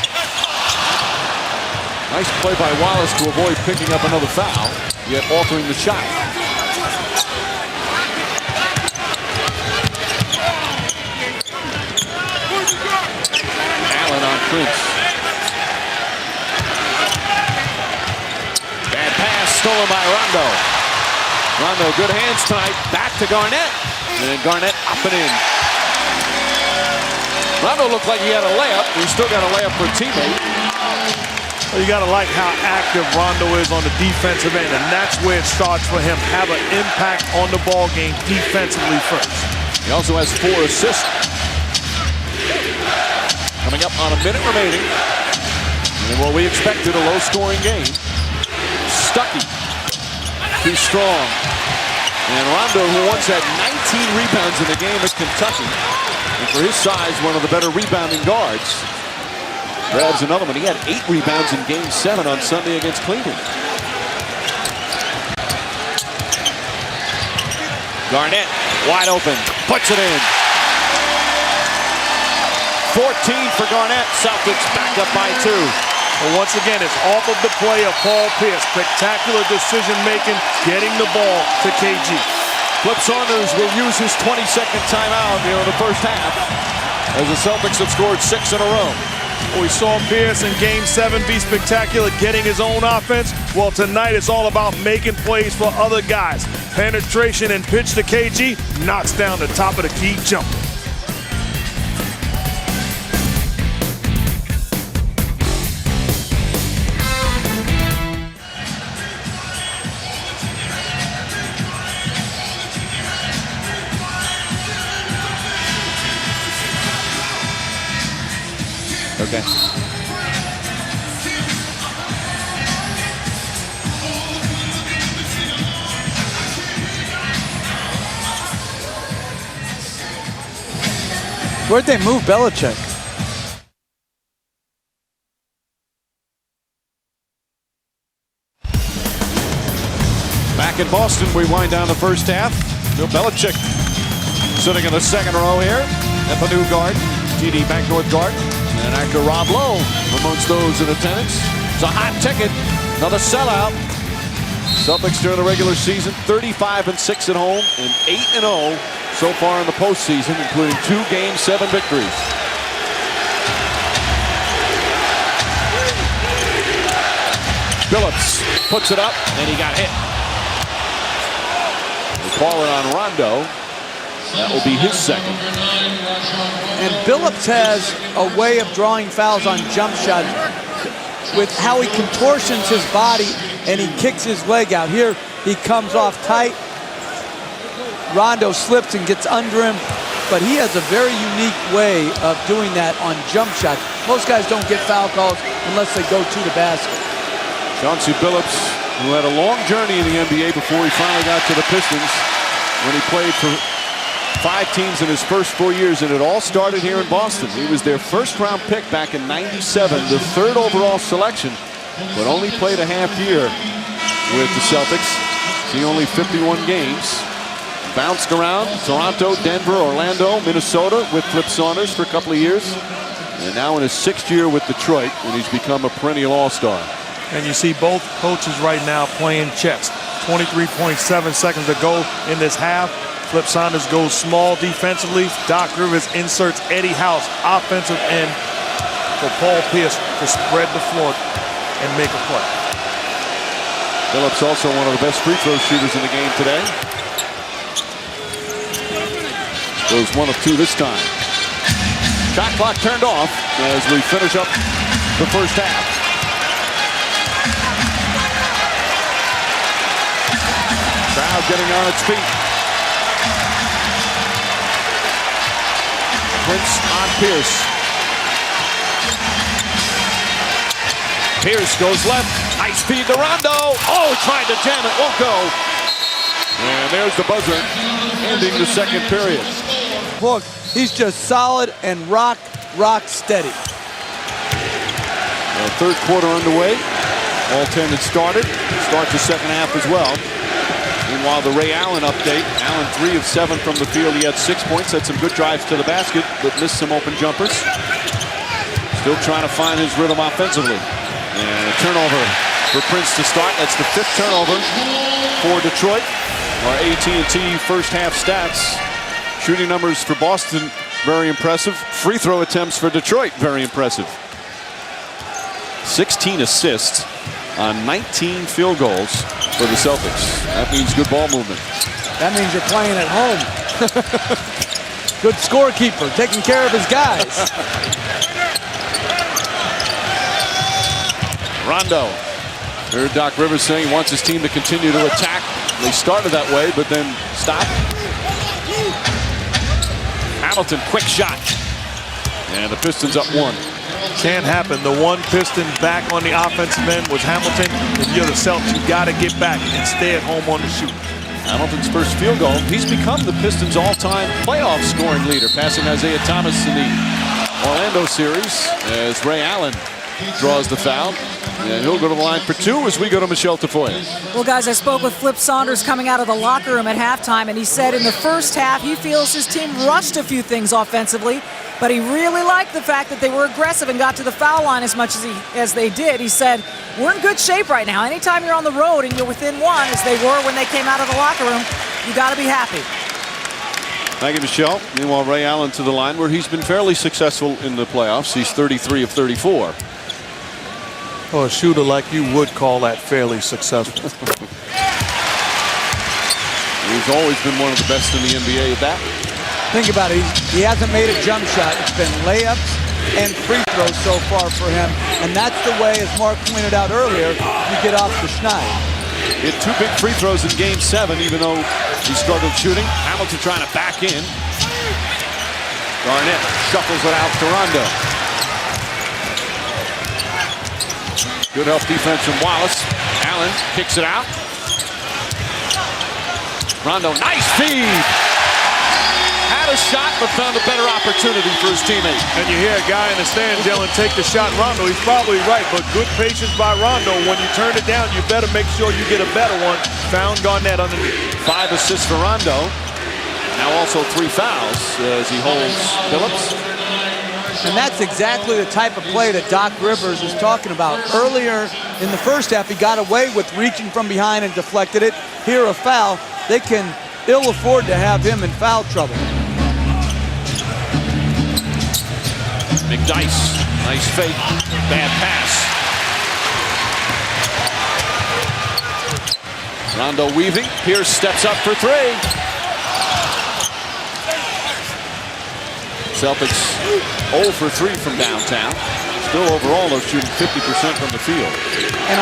Nice play by Wallace to avoid picking up another foul, yet altering the shot. Allen on Prince. Bad pass stolen by Rondo. Rondo, good hands tonight. Back to Garnett. And then Garnett up and in. Rondo looked like he had a layup. He still got a layup for a teammate. Well, you got to like how active Rondo is on the defensive end, and that's where it starts for him. Have an impact on the ball game defensively first. He also has 4 assists. Coming up on a minute remaining. And what we expected, a low-scoring game. Stuckey, too strong. And Rondo, who once had 19 rebounds in the game at Kentucky, and for his size, one of the better rebounding guards, grabs another one. He had 8 rebounds in Game 7 on Sunday against Cleveland. Garnett, wide open, puts it in. 14 for Garnett. Celtics back up by 2. Well, once again, it's off of the play of Paul Pierce. Spectacular decision-making, getting the ball to KG. Flip Saunders will use his 22nd timeout here in the first half, as the Celtics have scored 6 in a row. We saw Pierce in Game 7 be spectacular, getting his own offense. Well, tonight it's all about making plays for other guys. Penetration and pitch to KG, knocks down the top of the key jumper. Okay. Where'd they move Belichick? Back in Boston, we wind down the first half. Bill Belichick sitting in the second row here at the new Garden, TD Bank North Garden. And actor Rob Lowe amongst those in attendance. It's a hot ticket, another sellout. Celtics during the regular season, 35-6 at home and 8-0 so far in the postseason, including 2 Game 7 victories. Phillips puts it up, and he got hit. They call it on Rondo. That will be his second. And Billups has a way of drawing fouls on jump shots with how he contortions his body and he kicks his leg out. Here he comes off tight. Rondo slips and gets under him, but he has a very unique way of doing that on jump shots. Most guys don't get foul calls unless they go to the basket. Chauncey Billups, who had a long journey in the NBA before he finally got to the Pistons when he played for 5 teams in his first 4 years, and it all started here in Boston. He was their first-round pick back in '97, the 3rd overall selection, but only played a half year with the Celtics. See only 51 games. Bounced around Toronto, Denver, Orlando, Minnesota with Flip Saunders for a couple of years, and now in his 6th year with Detroit, and he's become a perennial all-star. And you see both coaches right now playing chess. 23.7 seconds to go in this half. Flip Saunders goes small defensively. Doc Rivers inserts Eddie House, offensive end, for Paul Pierce to spread the floor and make a play. Phillips also one of the best free throw shooters in the game today. Goes 1 of 2 this time. Shot clock turned off as we finish up the first half. Crowd getting on its feet. Prince on Pierce. Pierce goes left. Nice feed to Rondo. Oh, tried to jam it. Won't go. And there's the buzzer ending the second period. Look, he's just solid and rock steady. Third quarter underway. All 10 had started. Start the second half as well. Meanwhile, the Ray Allen update. Allen 3 of 7 from the field. He had 6 points, had some good drives to the basket, but missed some open jumpers. Still trying to find his rhythm offensively. And a turnover for Prince to start. That's the 5th turnover for Detroit. Our AT&T first half stats. Shooting numbers for Boston, very impressive. Free throw attempts for Detroit, very impressive. 16 assists on 19 field goals for the Celtics. That means good ball movement. That means you're playing at home. Good scorekeeper, taking care of his guys. Rondo. Heard Doc Rivers saying he wants his team to continue to attack. They started that way, but then stopped. Hamilton, quick shot. And the Pistons up 1. Can't happen. The one Piston back on the offensive end was Hamilton. If you're the Celtics, you got to get back and stay at home on the shoot. Hamilton's first field goal. He's become the Pistons' all-time playoff scoring leader, passing Isaiah Thomas in the Orlando series as Ray Allen draws the foul. And he'll go to the line for two as we go to Michelle Tafoya. Well, guys, I spoke with Flip Saunders coming out of the locker room at halftime, and he said in the first half he feels his team rushed a few things offensively, but he really liked the fact that they were aggressive and got to the foul line as much as they did. He said, we're in good shape right now. Anytime you're on the road and you're within one, as they were when they came out of the locker room, you got to be happy. Thank you, Michelle. Meanwhile, Ray Allen to the line where he's been fairly successul in the playoffs. He's 33 of 34. Well, a shooter like you would call that fairly successful. He's always been one of the best in the NBA at that. Think about it. He hasn't made a jump shot. It's been layups and free throws so far for him. And that's the way, as Mark pointed out earlier, you get off the schneid. He had two big free throws in Game 7, even though he struggled shooting. Hamilton trying to back in. Garnett shuffles it out to Rondo. Good help defense from Wallace. Allen kicks it out. Rondo, nice feed. Had a shot, but found a better opportunity for his teammate. And you hear a guy in the stands yelling, take the shot, Rondo. He's probably right, but good patience by Rondo. When you turn it down, you better make sure you get a better one. Found Garnett underneath. 5 assists for Rondo. Now also 3 fouls as he holds Phillips. And that's exactly the type of play that Doc Rivers is talking about. Earlier in the first half, he got away with reaching from behind and deflected it. Here, a foul. They can ill afford to have him in foul trouble. McDyess, nice fake, bad pass. Rondo weaving. Pierce steps up for 3. Celtics 0 for 3 from downtown. Still overall, they're shooting 50% from the field. And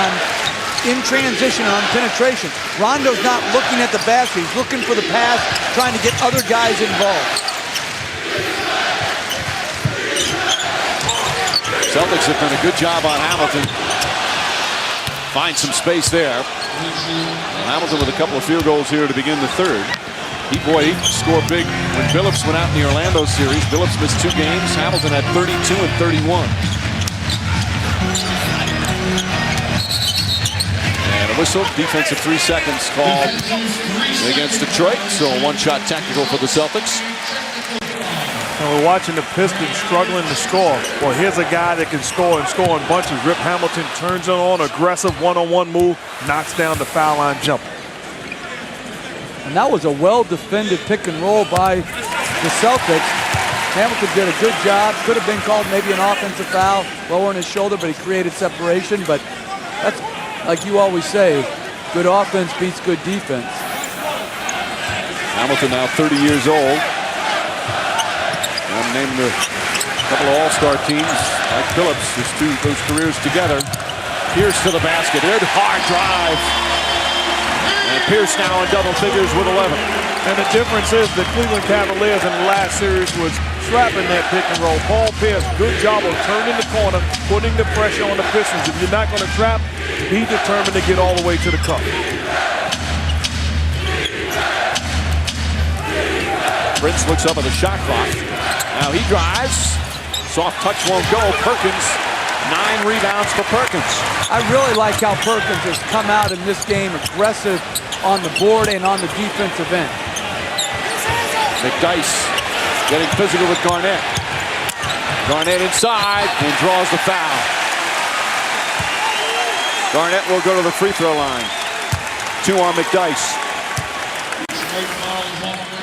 in transition, on penetration, Rondo's not looking at the basket. He's looking for the pass, trying to get other guys involved. Celtics have done a good job on Hamilton. Find some space there. Well, Hamilton with a couple of field goals here to begin the third. He scored big when Phillips went out in the Orlando series. Phillips missed 2 games. Hamilton had 32 and 31. And a whistle, defensive 3 seconds called against Detroit. So a 1-shot tactical for the Celtics. And we're watching the Pistons struggling to score. Well, here's a guy that can score and score in bunches. Rip Hamilton turns it on, aggressive one-on-one move, knocks down the foul line jumper. And that was a well-defended pick and roll by the Celtics. Hamilton did a good job. Could have been called maybe an offensive foul, lowering his shoulder, but he created separation. But that's, like you always say, good offense beats good defense. Hamilton now 30 years old. I'm naming a couple of all-star teams like Phillips, those careers together. Pierce to the basket. Good hard drive. And Pierce now in double figures with 11. And the difference is the Cleveland Cavaliers in the last series was trapping that pick and roll. Paul Pierce, good job of turning the corner, putting the pressure on the Pistons. If you're not going to trap, be determined to get all the way to the cup. Prince looks up at the shot clock. Now he drives. Soft touch won't go. Perkins, 9 rebounds for Perkins. I really like how Perkins has come out in this game aggressive on the board and on the defensive end. McDyess getting physical with Garnett. Garnett inside and draws the foul. Garnett will go to the free throw line. 2 on McDyess.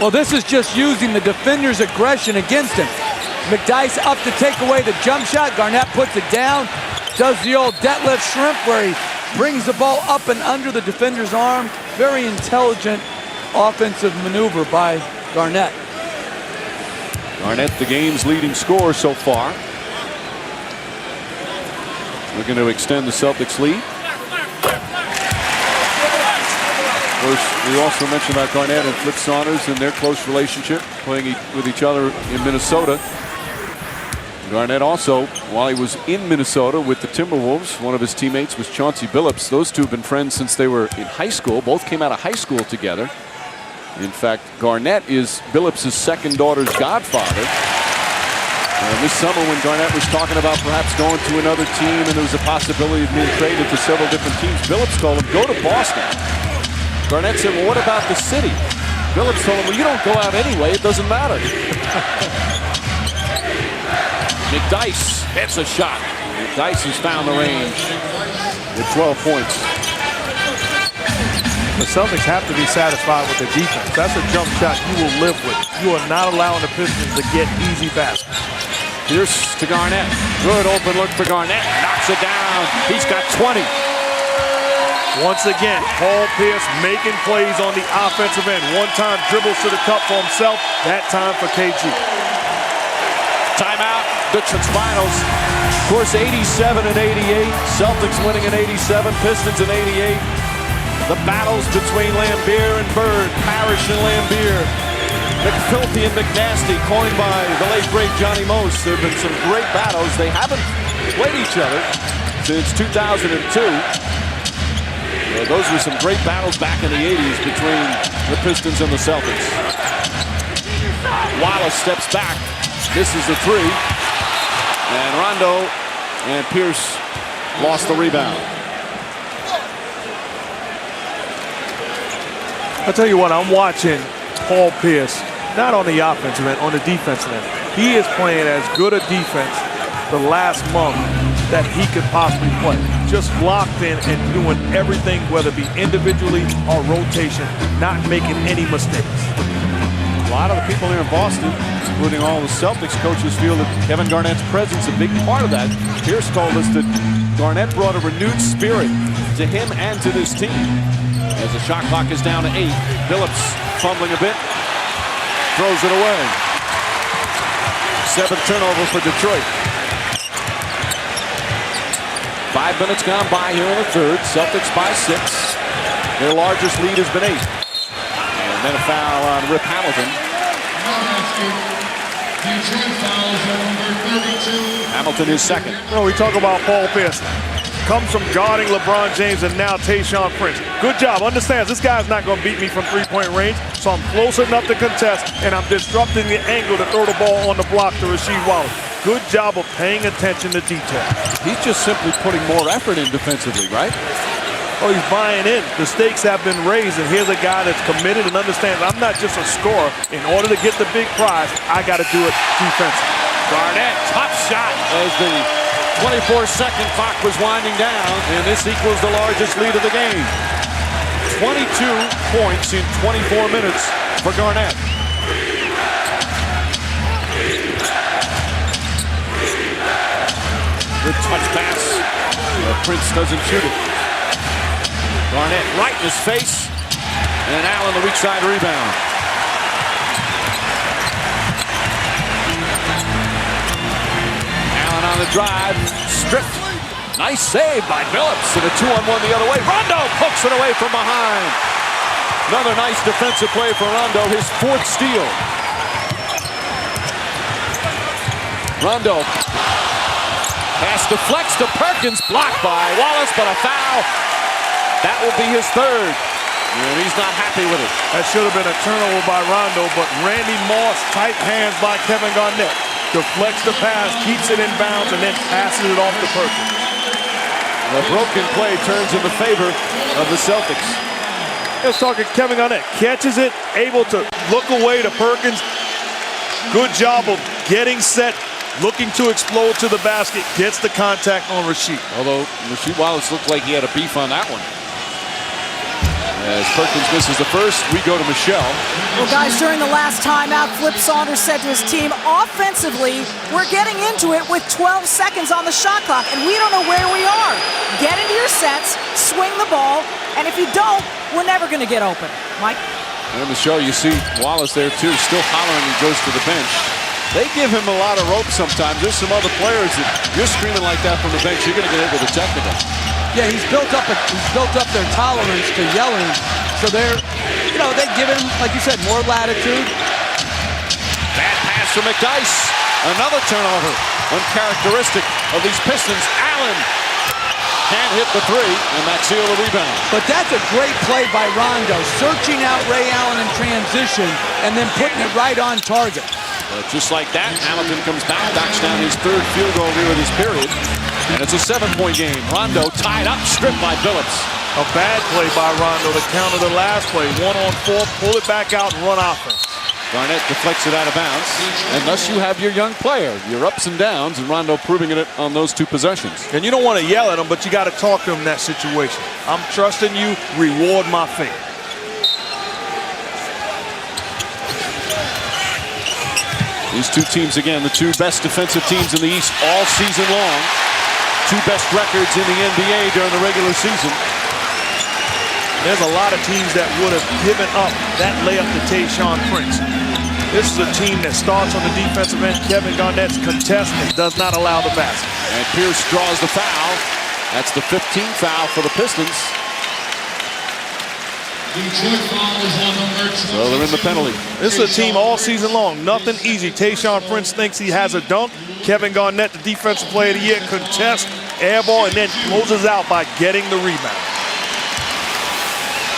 Well, this is just using the defender's aggression against him. McDyess up to take away the jump shot. Garnett puts it down. Does the old deadlift shrimp where he brings the ball up and under the defender's arm. Very intelligent offensive maneuver by Garnett. Garnett, the game's leading scorer so far. Looking to extend the Celtics lead. Of course, we also mentioned about Garnett and Flip Saunders and their close relationship, playing with each other in Minnesota. Garnett also, while he was in Minnesota with the Timberwolves, one of his teammates was Chauncey Billups. Those two have been friends since they were in high school. Both came out of high school together. In fact, Garnett is Billups' second daughter's godfather. This summer when Garnett was talking about perhaps going to another team and there was a possibility of being traded to several different teams, Billups told him, go to Boston. Garnett said, well, what about the city? Billups told him, well, you don't go out anyway. It doesn't matter. McDyess hits a shot. McDyess has found the range with 12 points. The Celtics have to be satisfied with their defense. That's a jump shot you will live with. You are not allowing the Pistons to get easy baskets. Pierce to Garnett. Good open look for Garnett. Knocks it down. He's got 20. Once again, Paul Pierce making plays on the offensive end. One time dribbles to the cup for himself. That time for KG. Timeout. Dutchman's finals. Of course, 87 and 88. Celtics winning in 87. Pistons in 88. The battles between Lambier and Bird. Parrish and Lambier. McFilthy and McNasty, coined by the late, great Johnny Most. There have been some great battles. They haven't played each other since 2002. Those were some great battles back in the 80s between the Pistons and the Celtics. Wallace steps back. This is the three. And Rondo and Pierce lost the rebound. I'll tell you what, I'm watching Paul Pierce, not on the offensive end, on the defensive end. He is playing as good a defense the last month that he could possibly play. Just locked in and doing everything, whether it be individually or rotation, not making any mistakes. A lot of the people here in Boston, including all the Celtics coaches, feel that Kevin Garnett's presence is a big part of that. Pierce told us that Garnett brought a renewed spirit to him and to this team. As the shot clock is down to 8, Billups fumbling a bit, throws it away. 7th turnover for Detroit. 5 minutes gone by here in the third. Celtics by 6. Their largest lead has been 8. And then a foul on Rip Hamilton. Hamilton is second. You know, we talk about Paul Pierce. Comes from guarding LeBron James and now Tayshaun Prince. Good job. Understands this guy's not going to beat me from three-point range, so I'm close enough to contest, and I'm disrupting the angle to throw the ball on the block to Rasheed Wallace. Good job of paying attention to detail. He's just simply putting more effort in defensively, right? Oh, he's buying in. The stakes have been raised, and here's a guy that's committed and understands I'm not just a scorer. In order to get the big prize, I got to do it defensively. Garnett, top shot as the 24-second clock was winding down, and this equals the largest lead of the game. 22 points in 24 minutes for Garnett. Good touch pass. Prince doesn't shoot it. Garnett right in his face, and Allen the weak side rebound. Allen on the drive, stripped. Nice save by Billups, and a 2-on-1 the other way. Rondo pokes it away from behind. Another nice defensive play for Rondo, his 4th steal. Rondo pass deflects to Perkins, blocked by Wallace, but a foul. That will be his 3rd, and he's not happy with it. That should have been a turnover by Rondo, but Randy Moss, tight hands by Kevin Garnett. Deflects the pass, keeps it in bounds, and then passes it off to Perkins. The broken play turns in the favor of the Celtics. Let's talk Kevin Garnett. Catches it, able to look away to Perkins. Good job of getting set, looking to explode to the basket, gets the contact on Rasheed. Although Rasheed Wallace looked like he had a beef on that one. As Perkins misses the first, we go to Michelle. Well, guys, during the last timeout, Flip Saunders said to his team, offensively, we're getting into it with 12 seconds on the shot clock, and we don't know where we are. Get into your sets, swing the ball, and if you don't, we're never going to get open. Mike? And Michelle, you see Wallace there, too, still hollering. He goes to the bench. They give him a lot of rope sometimes. There's some other players that you're screaming like that from the bench, you're going to get hit with a technical. Yeah, he's built up their tolerance to yelling. So they're, they give him, like you said, more latitude. Bad pass from McDyess. Another turnover. uncharacteristic of these Pistons. Allen can't hit the three, and Maxiell the rebound. But that's a great play by Rondo, searching out Ray Allen in transition and then putting it right on target. But just like that, Hamilton comes back, knocks down his third field goal here in this period, and it's a 7-point game. Rondo tied up, stripped by Phillips. A bad play by Rondo to counter the last play. 1-on-4, pull it back out and run offense. Garnett deflects it out of bounds, and thus you have your young player, your ups and downs, and Rondo proving it on those two possessions. And you don't want to yell at him, but you got to talk to him in that situation. I'm trusting you, reward my faith. These two teams, again, the two best defensive teams in the East all season long. Two best records in the NBA during the regular season. There's a lot of teams that would have given up that layup to Tayshaun Prince. This is a team that starts on the defensive end. Kevin Garnett's contest and does not allow the basket. And Pierce draws the foul. That's the 15th foul for the Pistons. So they're in the penalty. This is a team all season long. Nothing easy. Tayshaun Prince thinks he has a dunk. Kevin Garnett, the defensive player of the year, contests, air ball, and then closes out by getting the rebound.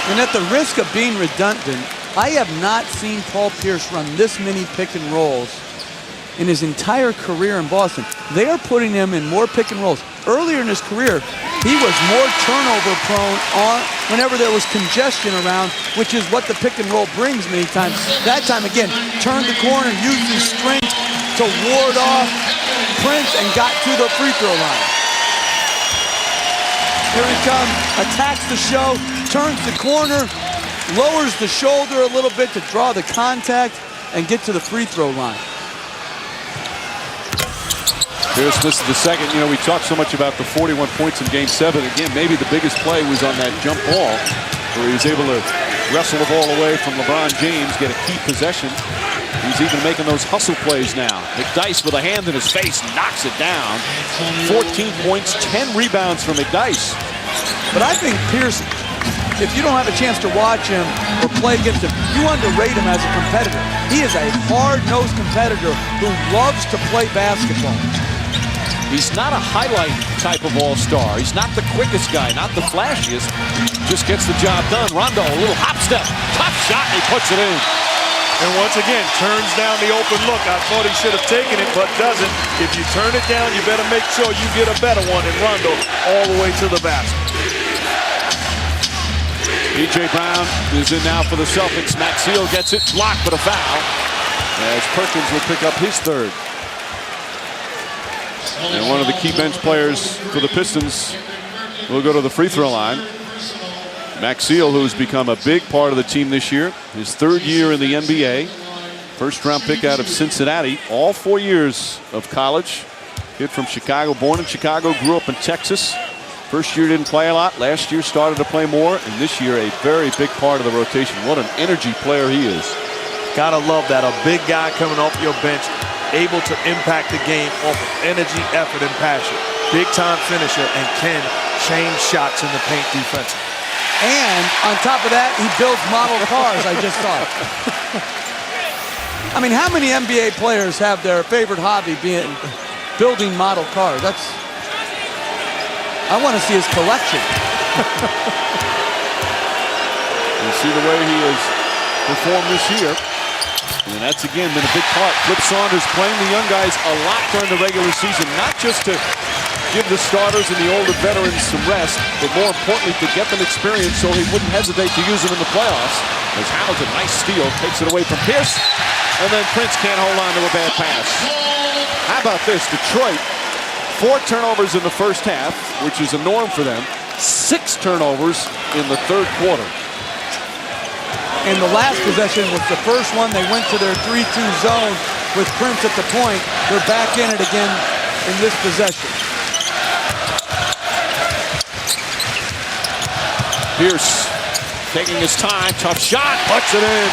And at the risk of being redundant, I have not seen Paul Pierce run this many pick and rolls in his entire career in Boston. They are putting him in more pick and rolls. Earlier in his career, he was more turnover prone whenever there was congestion around, which is what the pick and roll brings many times. That time, again, turned the corner, used his strength to ward off Prince and got to the free throw line. Here he comes, attacks the show, turns the corner, lowers the shoulder a little bit to draw the contact and get to the free throw line. Pierce misses the second. You know, we talked so much about the 41 points in Game 7. Again, maybe the biggest play was on that jump ball where he was able to wrestle the ball away from LeBron James, get a key possession. He's even making those hustle plays now. McDyess with a hand in his face knocks it down. 14 points, 10 rebounds for McDyess. But I think Pierce, if you don't have a chance to watch him or play against him, you underrate him as a competitor. He is a hard-nosed competitor who loves to play basketball. He's not a highlight type of all-star. He's not the quickest guy, not the flashiest. Just gets the job done. Rondo, a little hop step, tough shot, and he puts it in. And once again, turns down the open look. I thought he should have taken it, but doesn't. If you turn it down, you better make sure you get a better one. And Rondo all the way to the basket. B.J. Brown is in now for the Celtics. Maxiell gets it, blocked, but a foul. As Perkins will pick up his third. And one of the key bench players for the Pistons will go to the free throw line. Maxiell, who's become a big part of the team this year. His third year in the NBA. First round pick out of Cincinnati. All 4 years of college. Kid from Chicago, born in Chicago, grew up in Texas. First year didn't play a lot. Last year started to play more. And this year a very big part of the rotation. What an energy player he is. Gotta love that. A big guy coming off your bench, able to impact the game off of energy, effort, and passion. Big time finisher and can change shots in the paint defense. And on top of that, he builds model cars, I just thought. I mean, how many NBA players have their favorite hobby being building model cars? I want to see his collection. You see the way he has performed this year. And that's, again, been a big part. Flip Saunders playing the young guys a lot during the regular season, not just to give the starters and the older veterans some rest, but more importantly, to get them experience so he wouldn't hesitate to use them in the playoffs. As Hamilton, nice steal, takes it away from Pierce, and then Prince can't hold on to a bad pass. How about this? Detroit, 4 turnovers in the first half, which is a norm for them. 6 turnovers in the third quarter. And the last possession was the first one. They went to their 3-2 zone with Prince at the point. They're back in it again in this possession. Pierce taking his time, tough shot, puts it in.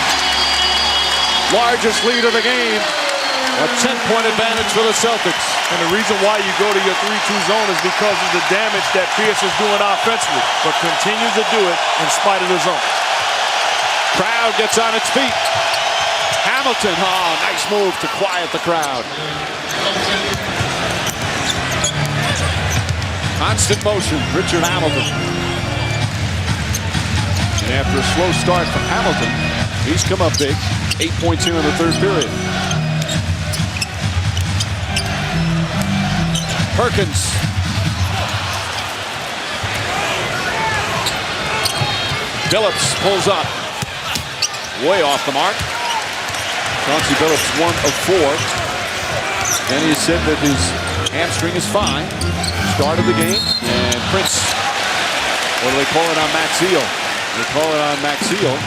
Largest lead of the game. A 10-point advantage for the Celtics. And the reason why you go to your 3-2 zone is because of the damage that Pierce is doing offensively, but continues to do it in spite of the zone. Crowd gets on its feet. Hamilton, nice move to quiet the crowd. Constant motion, Richard Hamilton. And after a slow start from Hamilton, he's come up big. 8 points here in the third period. Perkins. Billups pulls up. Way off the mark. Chauncey Billups 1 of 4. And he said that his hamstring is fine. Start of the game. And Prince, what do they call it on Max Eel? They call it on Max Eel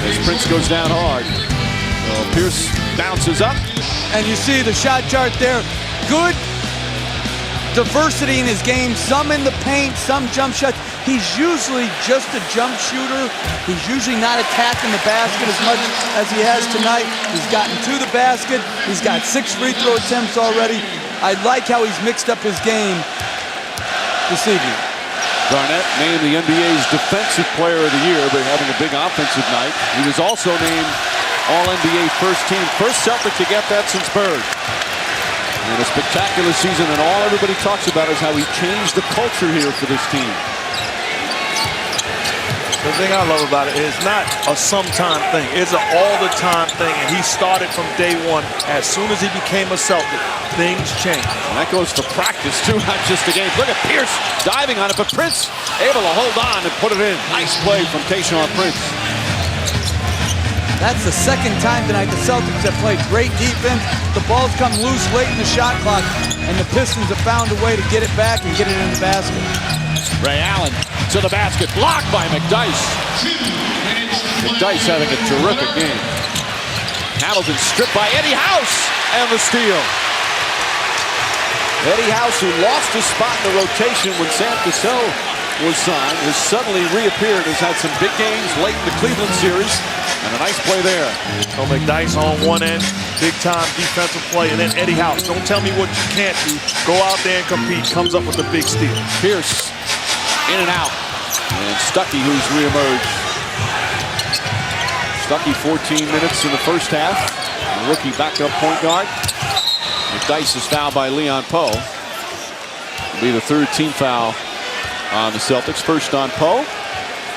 as Prince goes down hard. So Pierce bounces up. And you see the shot chart there. Good diversity in his game. Some in the paint, some jump shots. He's usually just a jump shooter. He's usually not attacking the basket as much as he has tonight. He's gotten to the basket. He's got 6 free throw attempts already. I like how he's mixed up his game this evening. Garnett named the NBA's Defensive Player of the Year, but having a big offensive night. He was also named All-NBA First Team. First Celtic to get that since Bird. And a spectacular season, and all everybody talks about is how he changed the culture here for this team. The thing I love about it is not a sometime thing. It's an all-the-time thing, and he started from day one. As soon as he became a Celtic, things changed. And that goes for practice, too, not just the game. Look at Pierce diving on it, but Prince able to hold on and put it in. Nice play from Tayshaun Prince. That's the second time tonight the Celtics have played great defense. The ball's come loose late in the shot clock, and the Pistons have found a way to get it back and get it in the basket. Ray Allen to the basket, blocked by McDyess. McDyess having a terrific game. Hamilton stripped by Eddie House, and the steal. Eddie House, who lost his spot in the rotation when Sam Cassell was signed, has suddenly reappeared, has had some big games late in the Cleveland series, and a nice play there. So McDyess on one end, big-time defensive play, and then Eddie House. Don't tell me what you can't do. Go out there and compete. Comes up with a big steal. Pierce in and out. And Stuckey, who's reemerged. Stuckey 14 minutes in the first half. The rookie backup point guard. McDyess is fouled by Leon Poe. It'll be the third team foul on the Celtics. First on Poe.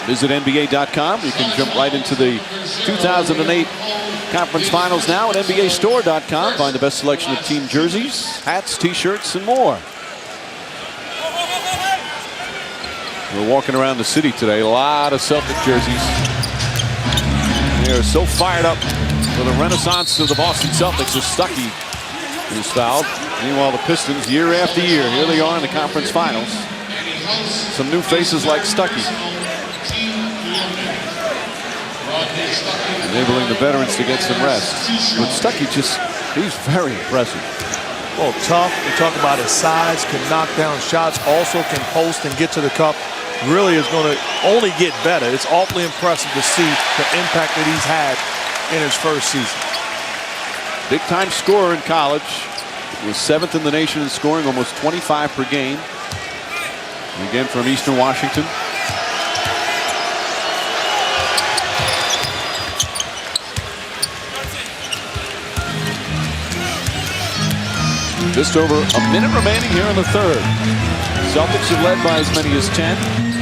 Visit NBA.com. You can jump right into the 2008 Conference Finals now at NBAstore.com. Find the best selection of team jerseys, hats, t-shirts, and more. We're walking around the city today. A lot of Celtic jerseys. They are so fired up for the renaissance of the Boston Celtics as Stuckey is fouled. Meanwhile, the Pistons, year after year, here they are in the conference finals. Some new faces like Stuckey. Enabling the veterans to get some rest. But Stuckey he's very impressive. Well, tough. We talk about his size, can knock down shots, also can post and get to the cup. Really is going to only get better. It's awfully impressive to see the impact that he's had in his first season. Big-time scorer in college. Was 7th in the nation in scoring, almost 25 per game. And again from Eastern Washington. Just over a minute remaining here in the third. Celtics have led by as many as 10.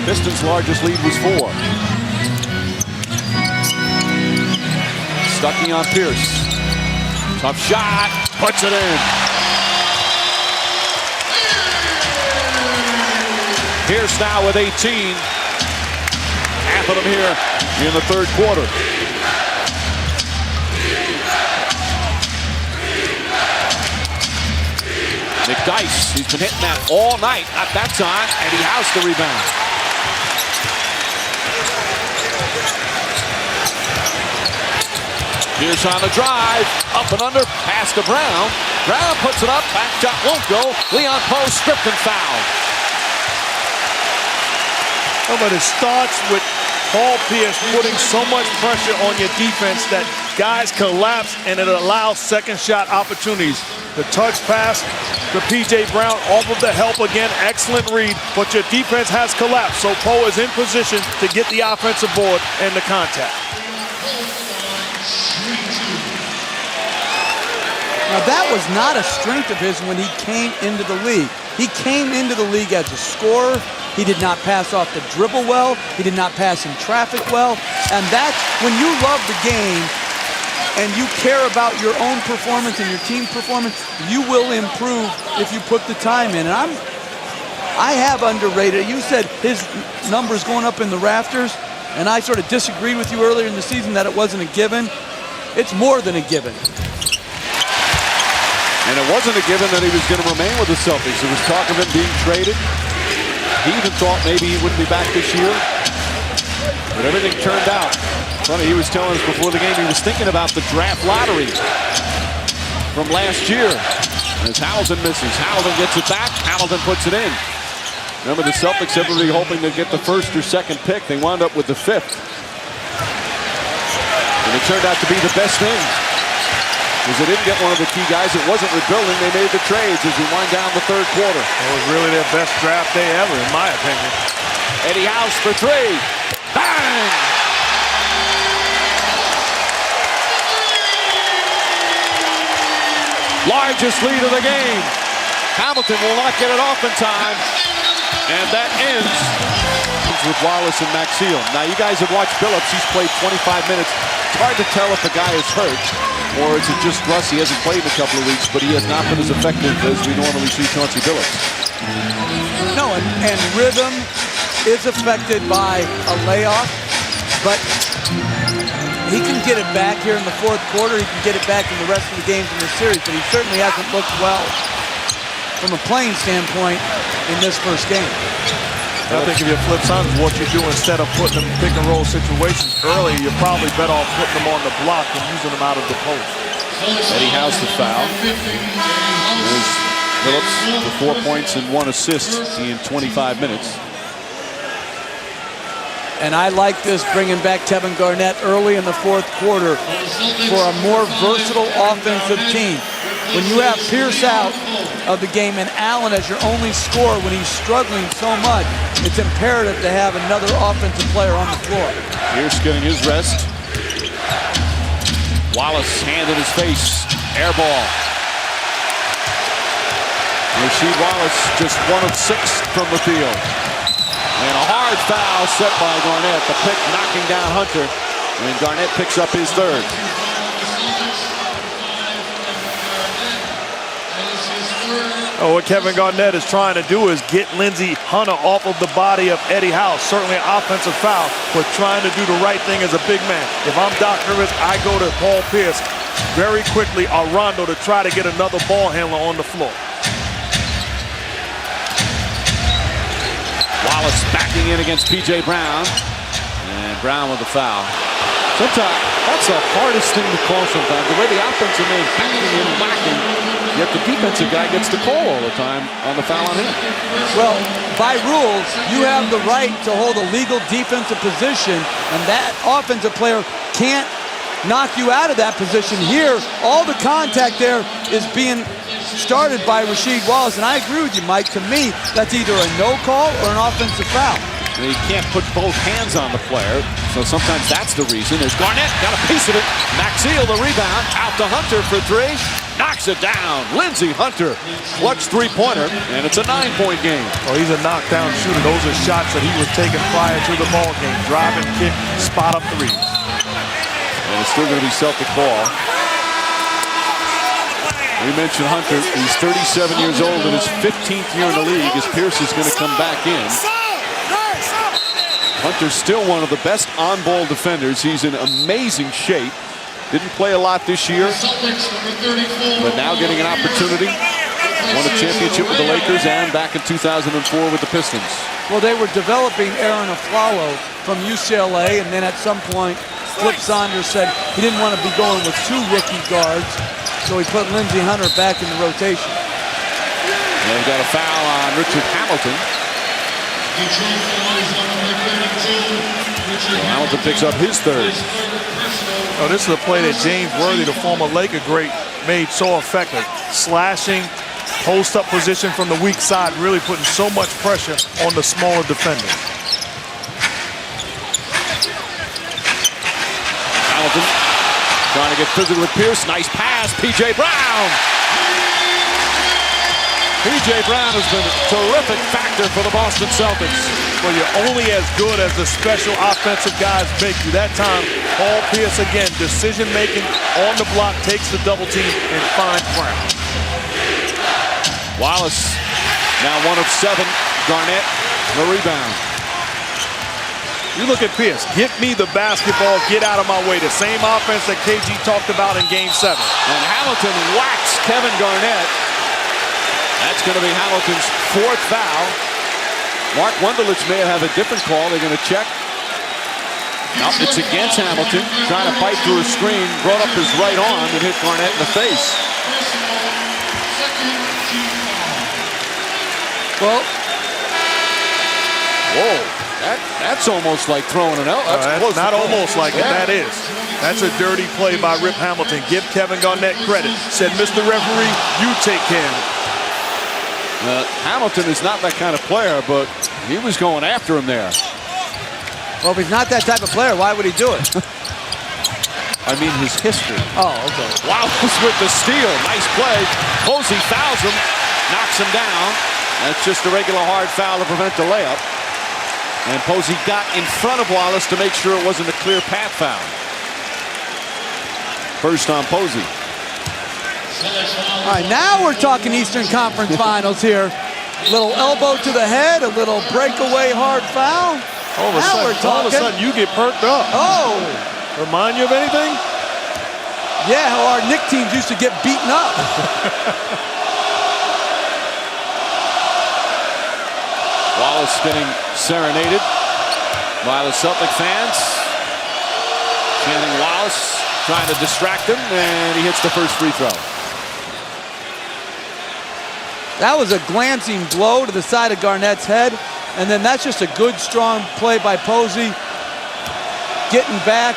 Pistons' largest lead was 4. Stuckey on Pierce. Tough shot. Puts it in. Pierce now with 18. Half of them here in the third quarter. McDyess, he's been hitting that all night. Not that time. Eddie House the rebound. Pierce on the drive. Up and under. Pass to Brown. Brown puts it up. Back shot won't go. Leon Poe stripped and fouled. Oh, but it starts with Paul Pierce putting so much pressure on your defense that guys collapse, and it allows second shot opportunities. The touch pass to P.J. Brown off of the help again. Excellent read, but your defense has collapsed. So Poe is in position to get the offensive board and the contact. Now, that was not a strength of his when he came into the league. He came into the league as a scorer. He did not pass off the dribble well. He did not pass in traffic well. And that's when you love the game and you care about your own performance and your team's performance, you will improve if you put the time in. And I have underrated. You said his numbers going up in the rafters, and I sort of disagreed with you earlier in the season that it wasn't a given. It's more than a given. And it wasn't a given that he was going to remain with the Celtics. There was talk of him being traded. He even thought maybe he wouldn't be back this year. But everything turned out. Funny, he was telling us before the game he was thinking about the draft lottery from last year. As Hamilton misses, Hamilton gets it back, Hamilton puts it in. Remember the Celtics, everybody hoping to get the first or second pick. They wound up with the 5th. And it turned out to be the best thing. Because they didn't get one of the key guys. It wasn't rebuilding. They made the trades as we wind down the third quarter. It was really their best draft day ever, in my opinion. Eddie House for 3. Bang! Largest lead of the game. Hamilton will not get it off in time. And that ends with Wallace and Maxiel. Now, you guys have watched Billups. He's played 25 minutes. It's hard to tell if the guy is hurt or is it just rust. He hasn't played in a couple of weeks, but he has not been as effective as we normally see Chauncey Billups. No, and rhythm is affected by a layoff, but he can get it back here in the fourth quarter. He can get it back in the rest of the games in the series, but he certainly hasn't looked well from a playing standpoint in this first game. I think if you flip Suns, what you do instead of putting them in pick and roll situations early, you're probably better off putting them on the block than using them out of the post. Eddie House the foul. There's Billups for 4 points and 1 assist in 25 minutes. And I like this, bringing back Kevin Garnett early in the fourth quarter for a more versatile offensive team. When you have Pierce out of the game and Allen as your only scorer when he's struggling so much, it's imperative to have another offensive player on the floor. Pierce getting his rest. Wallace, hand in his face. Air ball. Rasheed Wallace just 1 of 6 from the field. And a hard foul set by Garnett. The pick knocking down Hunter. And Garnett picks up his 3rd. Oh, what Kevin Garnett is trying to do is get Lindsey Hunter off of the body of Eddie House. Certainly an offensive foul, but trying to do the right thing as a big man. If I'm Doc Rivers, I go to Paul Pierce very quickly, or Rondo, to try to get another ball handler on the floor. Wallace backing in against P.J. Brown. And Brown with the foul. Sometimes, that's the hardest thing to call sometimes. The way the offensive man is backing in and backing, yet the defensive guy gets the call all the time on the foul on him. Well, by rules, you have the right to hold a legal defensive position, and that offensive player can't knock you out of that position. Here, all the contact there is being started by Rasheed Wallace, and I agree with you, Mike. To me, that's either a no call or an offensive foul. You can't put both hands on the player, so sometimes that's the reason. As Garnett got a piece of it. Maxiel the rebound, out to Hunter for 3. Knocks it down. Lindsey Hunter, clutch 3-pointer, and it's a 9-point game. Oh, he's a knockdown shooter. Those are shots that he was taking prior to the ball game. Driving, kick, spot up 3. And it's still going to be Celtic ball. We mentioned Hunter. He's 37 years old in his 15th year in the league as Pierce is going to come back in. Hunter's still one of the best on-ball defenders. He's in amazing shape. Didn't play a lot this year, but now getting an opportunity. Won a championship with the Lakers and back in 2004 with the Pistons. Well, they were developing Aaron Aflalo from UCLA, and then at some point, Flip Saunders said he didn't want to be going with 2 rookie guards, so he put Lindsey Hunter back in the rotation. And we've got a foul on Richard Hamilton. Hamilton picks up his 3rd. Oh, this is a play that James Worthy, the former Laker great, made so effective. Slashing, post-up position from the weak side, really putting so much pressure on the smaller defender. Hamilton Trying to get physical with Pierce. Nice pass. P.J. Brown. P.J. Brown has been a terrific factor for the Boston Celtics. Well, you're only as good as the special offensive guys make you. That time, Paul Pierce again, decision-making on the block, takes the double team and finds Brown. Wallace now 1 of 7. Garnett, the rebound. You look at Pierce. Get me the basketball. Get out of my way. The same offense that KG talked about in Game 7. And Hamilton whacks Kevin Garnett. That's going to be Hamilton's 4th foul. Mark Wunderlich may have a different call. They're going to check. Nope, it's against Hamilton. Trying to fight through a screen. Brought up his right arm and hit Garnett in the face. Well, whoa, that's almost like throwing an L. That's not almost like it, that is. That's a dirty play by Rip Hamilton. Give Kevin Garnett credit. Said, Mr. Referee, you take care of it. Hamilton is not that kind of player, but he was going after him there. well, if he's not that type of player, why would he do it? I mean his history. Oh, okay. Wallace with the steal. Nice play. Posey fouls him, knocks him down. That's just a regular hard foul to prevent the layup. And Posey got in front of Wallace to make sure it wasn't a clear path foul. First on Posey. All right, now we're talking Eastern Conference Finals here. Little elbow to the head, a little breakaway hard foul. All of a sudden, you get perked up. Oh. Remind you of anything? Yeah, how our Knick teams used to get beaten up. Wallace getting serenaded by the Celtic fans. Chanting Wallace, trying to distract him, and he hits the first free throw. That was a glancing blow to the side of Garnett's head, and then that's just a good, strong play by Posey. Getting back,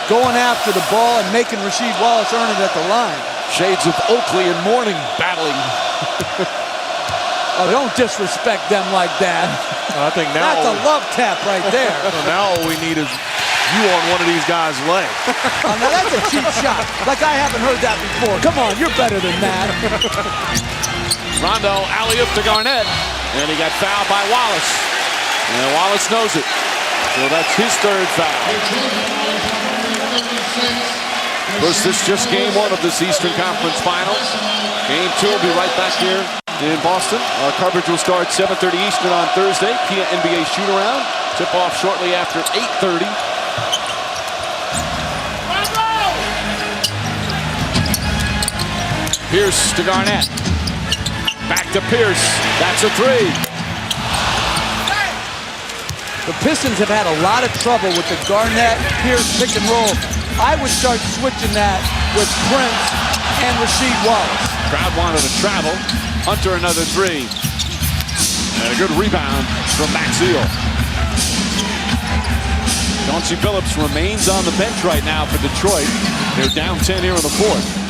going after the ball, and making Rasheed Wallace earn it at the line. Shades of Oakley and Mourning battling. Oh, don't disrespect them like that. I think now that's a love tap right there. Now all we need is you on one of these guys' legs. Oh, now that's a cheap shot. Like I haven't heard that before. Come on, you're better than that. Rondo alley-oop to Garnett, and he got fouled by Wallace. And Wallace knows it. So that's his 3rd foul. Of course, this is just game 1 of this Eastern Conference Finals. Game 2 will be right back here in Boston. Our coverage will start 7:30 Eastern on Thursday. Kia NBA shoot-around. Tip-off shortly after 8:30. Pierce to Garnett. Back to Pierce. That's a 3. The Pistons have had a lot of trouble with the Garnett-Pierce pick and roll. I would start switching that with Prince and Rasheed Wallace. Crowd wanted to travel. Hunter another 3. And a good rebound from Max Eel. Chauncey Billups remains on the bench right now for Detroit. They're down 10 here in the 4th.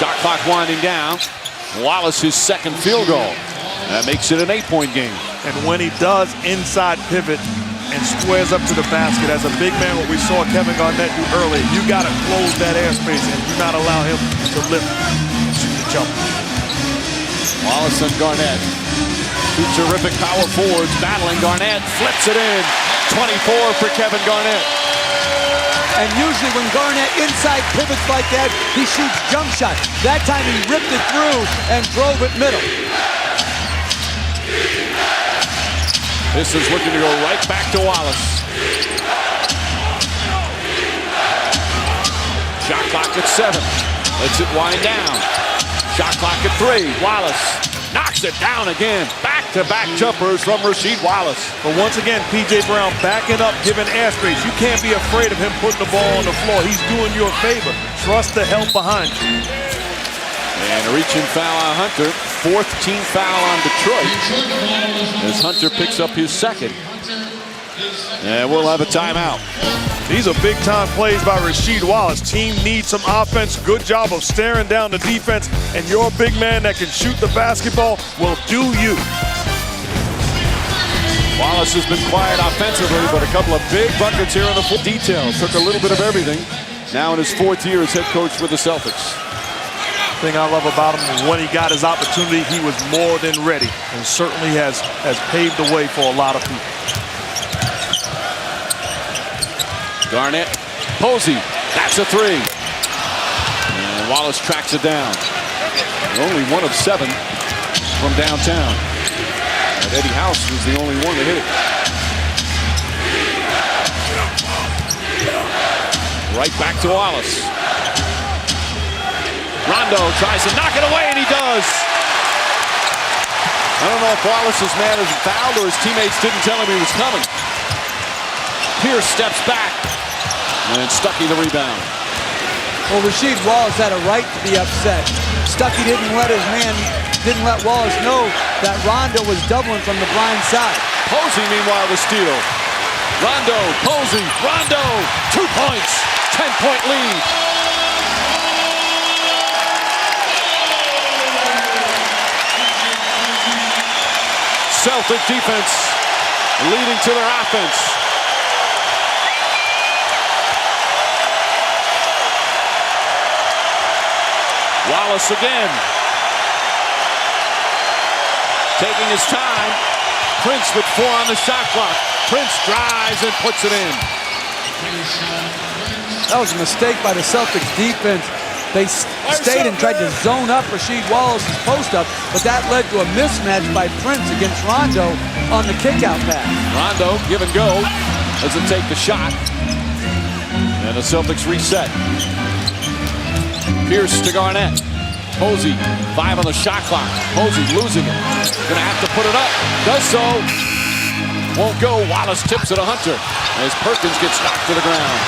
Shot clock winding down. Wallace his 2nd field goal. That makes it an 8-point game. And when he does inside pivot and squares up to the basket as a big man, what we saw Kevin Garnett do earlier, you got to close that airspace and do not allow him to lift, shoot the jump. Wallace and Garnett. 2 terrific power forwards battling. Garnett flips it in. 24 for Kevin Garnett. And usually when Garnett inside pivots like that, he shoots jump shots. That time he ripped it through and drove it middle. This is looking to go right back to Wallace. Shot clock at 7. Lets it wind down. Shot clock at 3. Wallace knocks it down again. Back-to-back jumpers from Rasheed Wallace. But once again, P.J. Brown backing up, giving airspace. You can't be afraid of him putting the ball on the floor. He's doing you a favor. Trust the help behind you. And a reaching foul on Hunter. 4th team foul on Detroit. As Hunter picks up his 2nd. And we'll have a timeout. These are big-time plays by Rasheed Wallace. Team needs some offense. Good job of staring down the defense. And your big man that can shoot the basketball will do you. Wallace has been quiet offensively, but a couple of big buckets here in the full detail. Took a little bit of everything. Now in his 4th year as head coach with the Celtics. The thing I love about him is when he got his opportunity, he was more than ready, and certainly has paved the way for a lot of people. Garnett, Posey, that's a 3. And Wallace tracks it down. Only 1 of 7 from downtown. And Eddie House was the only one to hit it. Right back to Wallace. Rondo tries to knock it away, and he does. I don't know if Wallace is mad as a foul or his teammates didn't tell him he was coming. Pierce steps back, and Stuckey the rebound. Well, Rasheed Wallace had a right to be upset. Stuckey didn't let Wallace know that Rondo was doubling from the blind side. Posey, meanwhile, the steal. Rondo, Posey, Rondo, 2 points, 10-point lead. Celtic defense leading to their offense. Wallace again. Taking his time. Prince with 4 on the shot clock. Prince drives and puts it in. That was a mistake by the Celtics defense. They stayed and tried to zone up Rasheed Wallace's post-up, but that led to a mismatch by Prince against Rondo on the kickout pass. Rondo, give and go. Doesn't take the shot. And the Celtics reset. Pierce to Garnett. Posey, 5 on the shot clock. Posey losing it. Gonna have to put it up. Does so. Won't go. Wallace tips it to Hunter as Perkins gets knocked to the ground.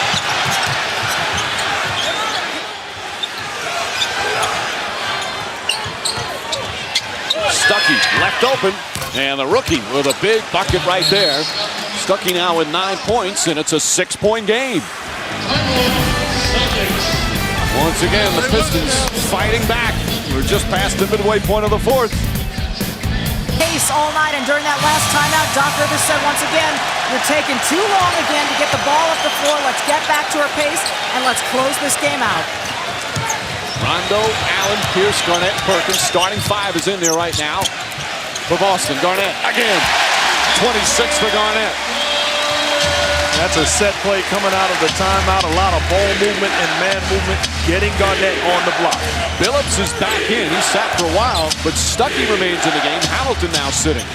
Stuckey left open, and the rookie with a big bucket right there. Stuckey now with 9 points, and it's a 6-point game. Once again, the Pistons fighting back. We're just past the midway point of the 4th. Pace all night, and during that last timeout, Doc Rivers said once again, you're taking too long again to get the ball up the floor. Let's get back to our pace, and let's close this game out. Rondo, Allen, Pierce, Garnett, Perkins. Starting 5 is in there right now for Boston. Garnett again. 26 for Garnett. That's a set play coming out of the timeout. A lot of ball movement and man movement, getting Garnett on the block. Billups is back in. He sat for a while, but Stuckey remains in the game. Hamilton now sitting.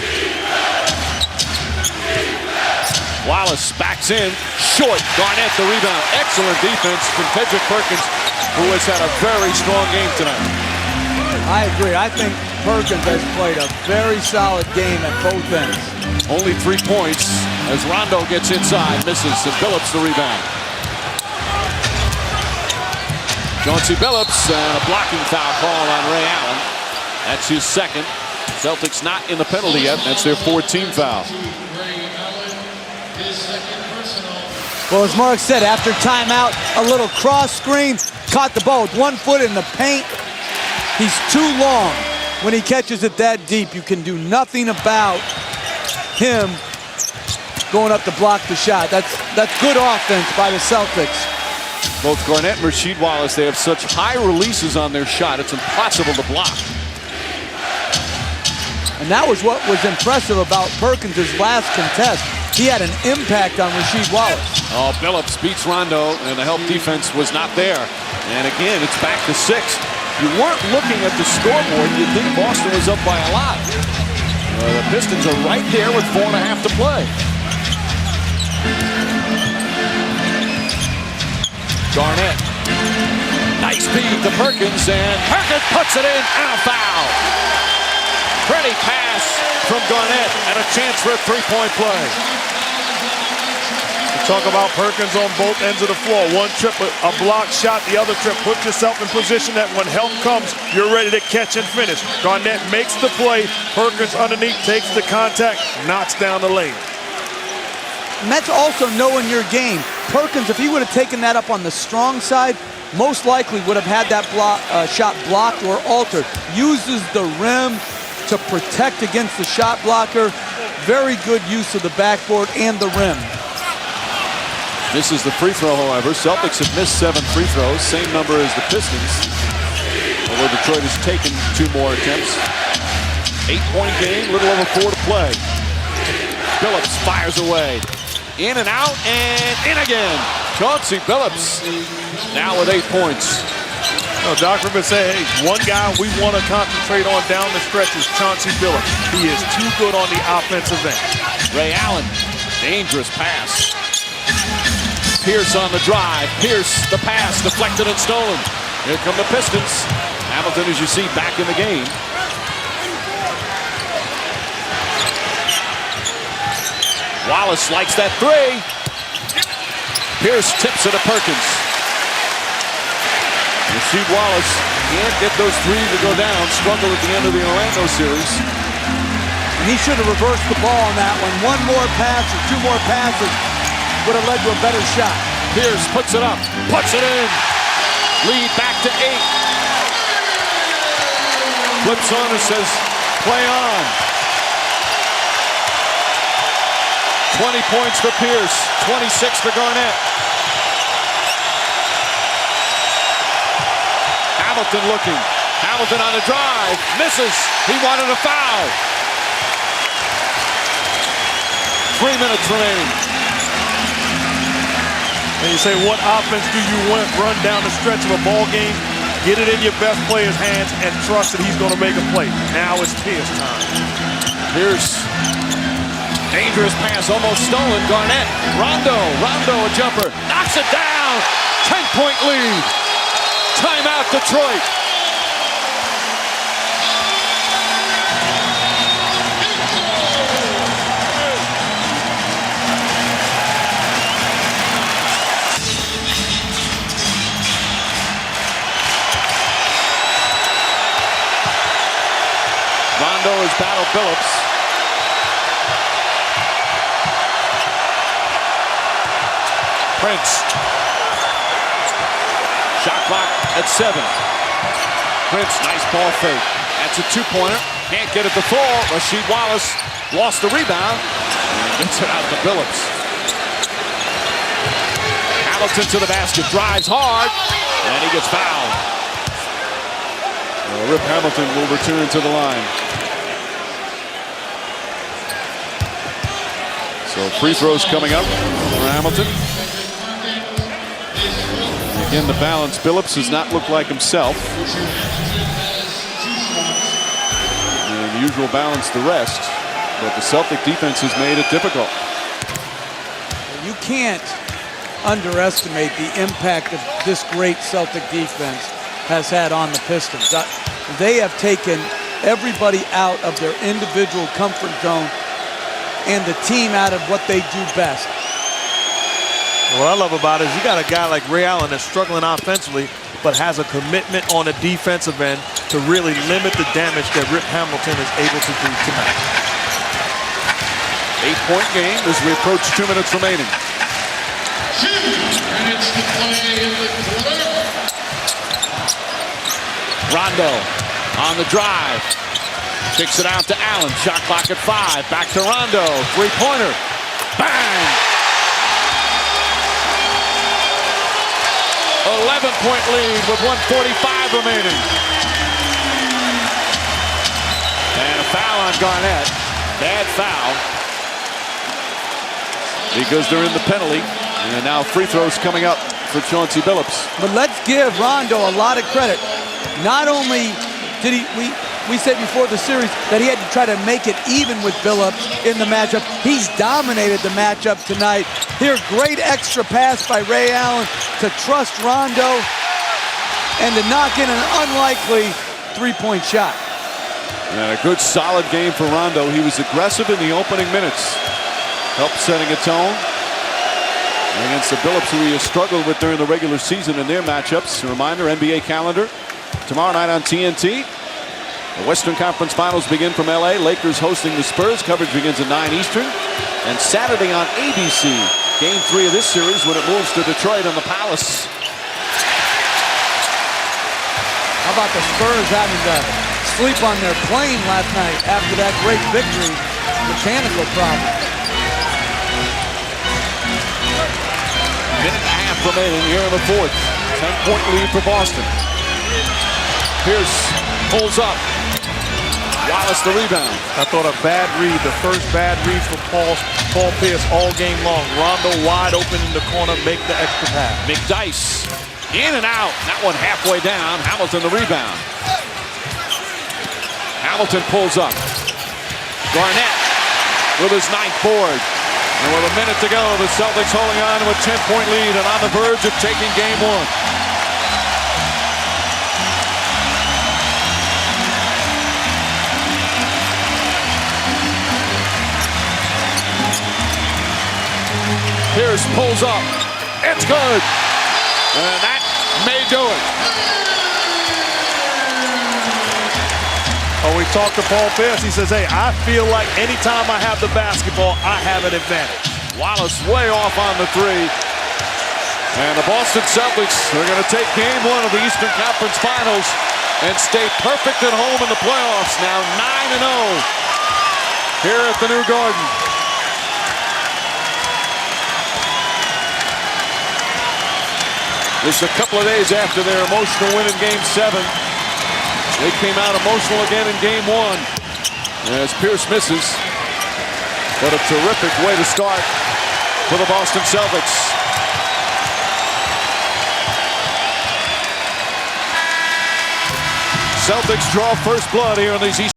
Wallace backs in. Short. Garnett the rebound. Excellent defense from Tedrick Perkins, who has had a very strong game tonight. I agree. I think Perkins has played a very solid game at both ends. Only 3 points as Rondo gets inside, misses, and Billups the rebound. Chauncey Billups and a blocking foul call on Ray Allen. That's his 2nd. Celtics not in the penalty yet. That's their 4th team foul. Well, as Mark said, after timeout, a little cross screen, caught the ball with 1 foot in the paint. He's too long when he catches it that deep. You can do nothing about him going up to block the shot. That's good offense by the Celtics. Both Garnett and Rasheed Wallace, they have such high releases on their shot, it's impossible to block. And that was what was impressive about Perkins' last contest. He had an impact on Rasheed Wallace. Oh, Billups beats Rondo, and the help defense was not there. And again, it's back to 6. You weren't looking at the scoreboard. You'd think Boston was up by a lot. The Pistons are right there with 4.5 to play. Garnett. Nice feed to Perkins, and Perkins puts it in, and a foul. Pretty pass from Garnett, and a chance for a 3-point play. Talk about Perkins on both ends of the floor. One trip, a block shot, the other trip. Put yourself in position that when help comes, you're ready to catch and finish. Garnett makes the play. Perkins underneath takes the contact, knocks down the lane. And that's also knowing your game. Perkins, if he would have taken that up on the strong side, most likely would have had that shot blocked or altered. Uses the rim to protect against the shot blocker. very good use of the backboard and the rim. This is the free throw, however. Celtics have missed 7 free throws, same number as the Pistons. Although Detroit has taken 2 more attempts. 8-point game, little over 4 to play. Billups fires away. In and out, and in again. Chauncey Billups now with 8 points. Doc Rivers said, hey, one guy we want to concentrate on down the stretch is Chauncey Billups. He is too good on the offensive end. Ray Allen, dangerous pass. Pierce on the drive. Pierce, the pass, deflected and stolen. Here come the Pistons. Hamilton, as you see, back in the game. Wallace likes that 3. Pierce tips it to Perkins. Rasheed Wallace can't get those 3 to go down. Struggled at the end of the Orlando series. And he should have reversed the ball on that one. 1 more pass or 2 more passes would have led to a better shot. Pierce puts it up, puts it in. Lead back to 8. Flips on and says, play on. 20 points for Pierce, 26 for Garnett. Hamilton looking. Hamilton on the drive, misses. He wanted a foul. 3 minutes remaining. And you say, what offense do you want run down the stretch of a ball game? Get it in your best player's hands and trust that he's going to make a play. Now it's Pierce time. Pierce. Dangerous pass, almost stolen. Garnett. Rondo a jumper. Knocks it down. 10-point lead. Timeout, Detroit. Rondo has battled Billups. Prince. Shot clock at 7. Prince, nice ball fake. That's a 2-pointer. Can't get it to fall. Rasheed Wallace lost the rebound. Gets it out to Billups. Hamilton to the basket. Drives hard. And he gets fouled. Well, Rip Hamilton will return to the line. So free throws coming up for Hamilton. Again, the balance. Billups does not look like himself. And the usual balance the rest. But the Celtic defense has made it difficult. You can't underestimate the impact of this great Celtic defense has had on the Pistons. They have taken everybody out of their individual comfort zone and the team out of what they do best. What I love about it is you got a guy like Ray Allen that's struggling offensively, but has a commitment on the defensive end to really limit the damage that Rip Hamilton is able to do tonight. 8-point game as we approach 2 minutes remaining. 2 minutes to play in the quarter. Rondo on the drive. Kicks it out to Allen. Shot clock at 5. Back to Rondo. 3-pointer. Bang! 11-point lead with 1:45 remaining. And a foul on Garnett. Bad foul. Because they're in the penalty. And now free throws coming up for Chauncey Billups. But let's give Rondo a lot of credit. Not only did we said before the series that he had to try to make it even with Billups in the matchup. He's dominated the matchup tonight. Here, great extra pass by Ray Allen to trust Rondo and to knock in an unlikely 3-point shot. And a good solid game for Rondo. He was aggressive in the opening minutes. Helped setting a tone against the Billups, who he has struggled with during the regular season in their matchups. A reminder, NBA calendar. Tomorrow night on TNT. The Western Conference Finals begin from LA. Lakers hosting the Spurs. Coverage begins at 9 Eastern. And Saturday on ABC, Game 3 of this series when it moves to Detroit on the Palace. How about the Spurs having to sleep on their plane last night after that great victory mechanical problem. Minute and a half remaining here in the fourth. 10-point lead for Boston. Pierce pulls up. Wallace the rebound. I thought a bad read, the first bad read for Paul Pierce all game long. Rondo wide open in the corner, make the extra pass. McDyess in and out. That one halfway down. Hamilton the rebound. Hamilton pulls up. Garnett with his 9th board. And with a minute to go, the Celtics holding on to a 10-point lead and on the verge of taking game one. Pierce pulls up. It's good. And that may do it. Oh, we talked to Paul Pierce. He says, hey, I feel like anytime I have the basketball, I have an advantage. Wallace way off on the three. And the Boston Celtics are going to take game one of the Eastern Conference Finals and stay perfect at home in the playoffs. Now 9-0 here at the New Garden. Just a couple of days after their emotional win in Game 7. They came out emotional again in Game 1 as Pierce misses. But a terrific way to start for the Boston Celtics. Celtics draw first blood here in these Eastern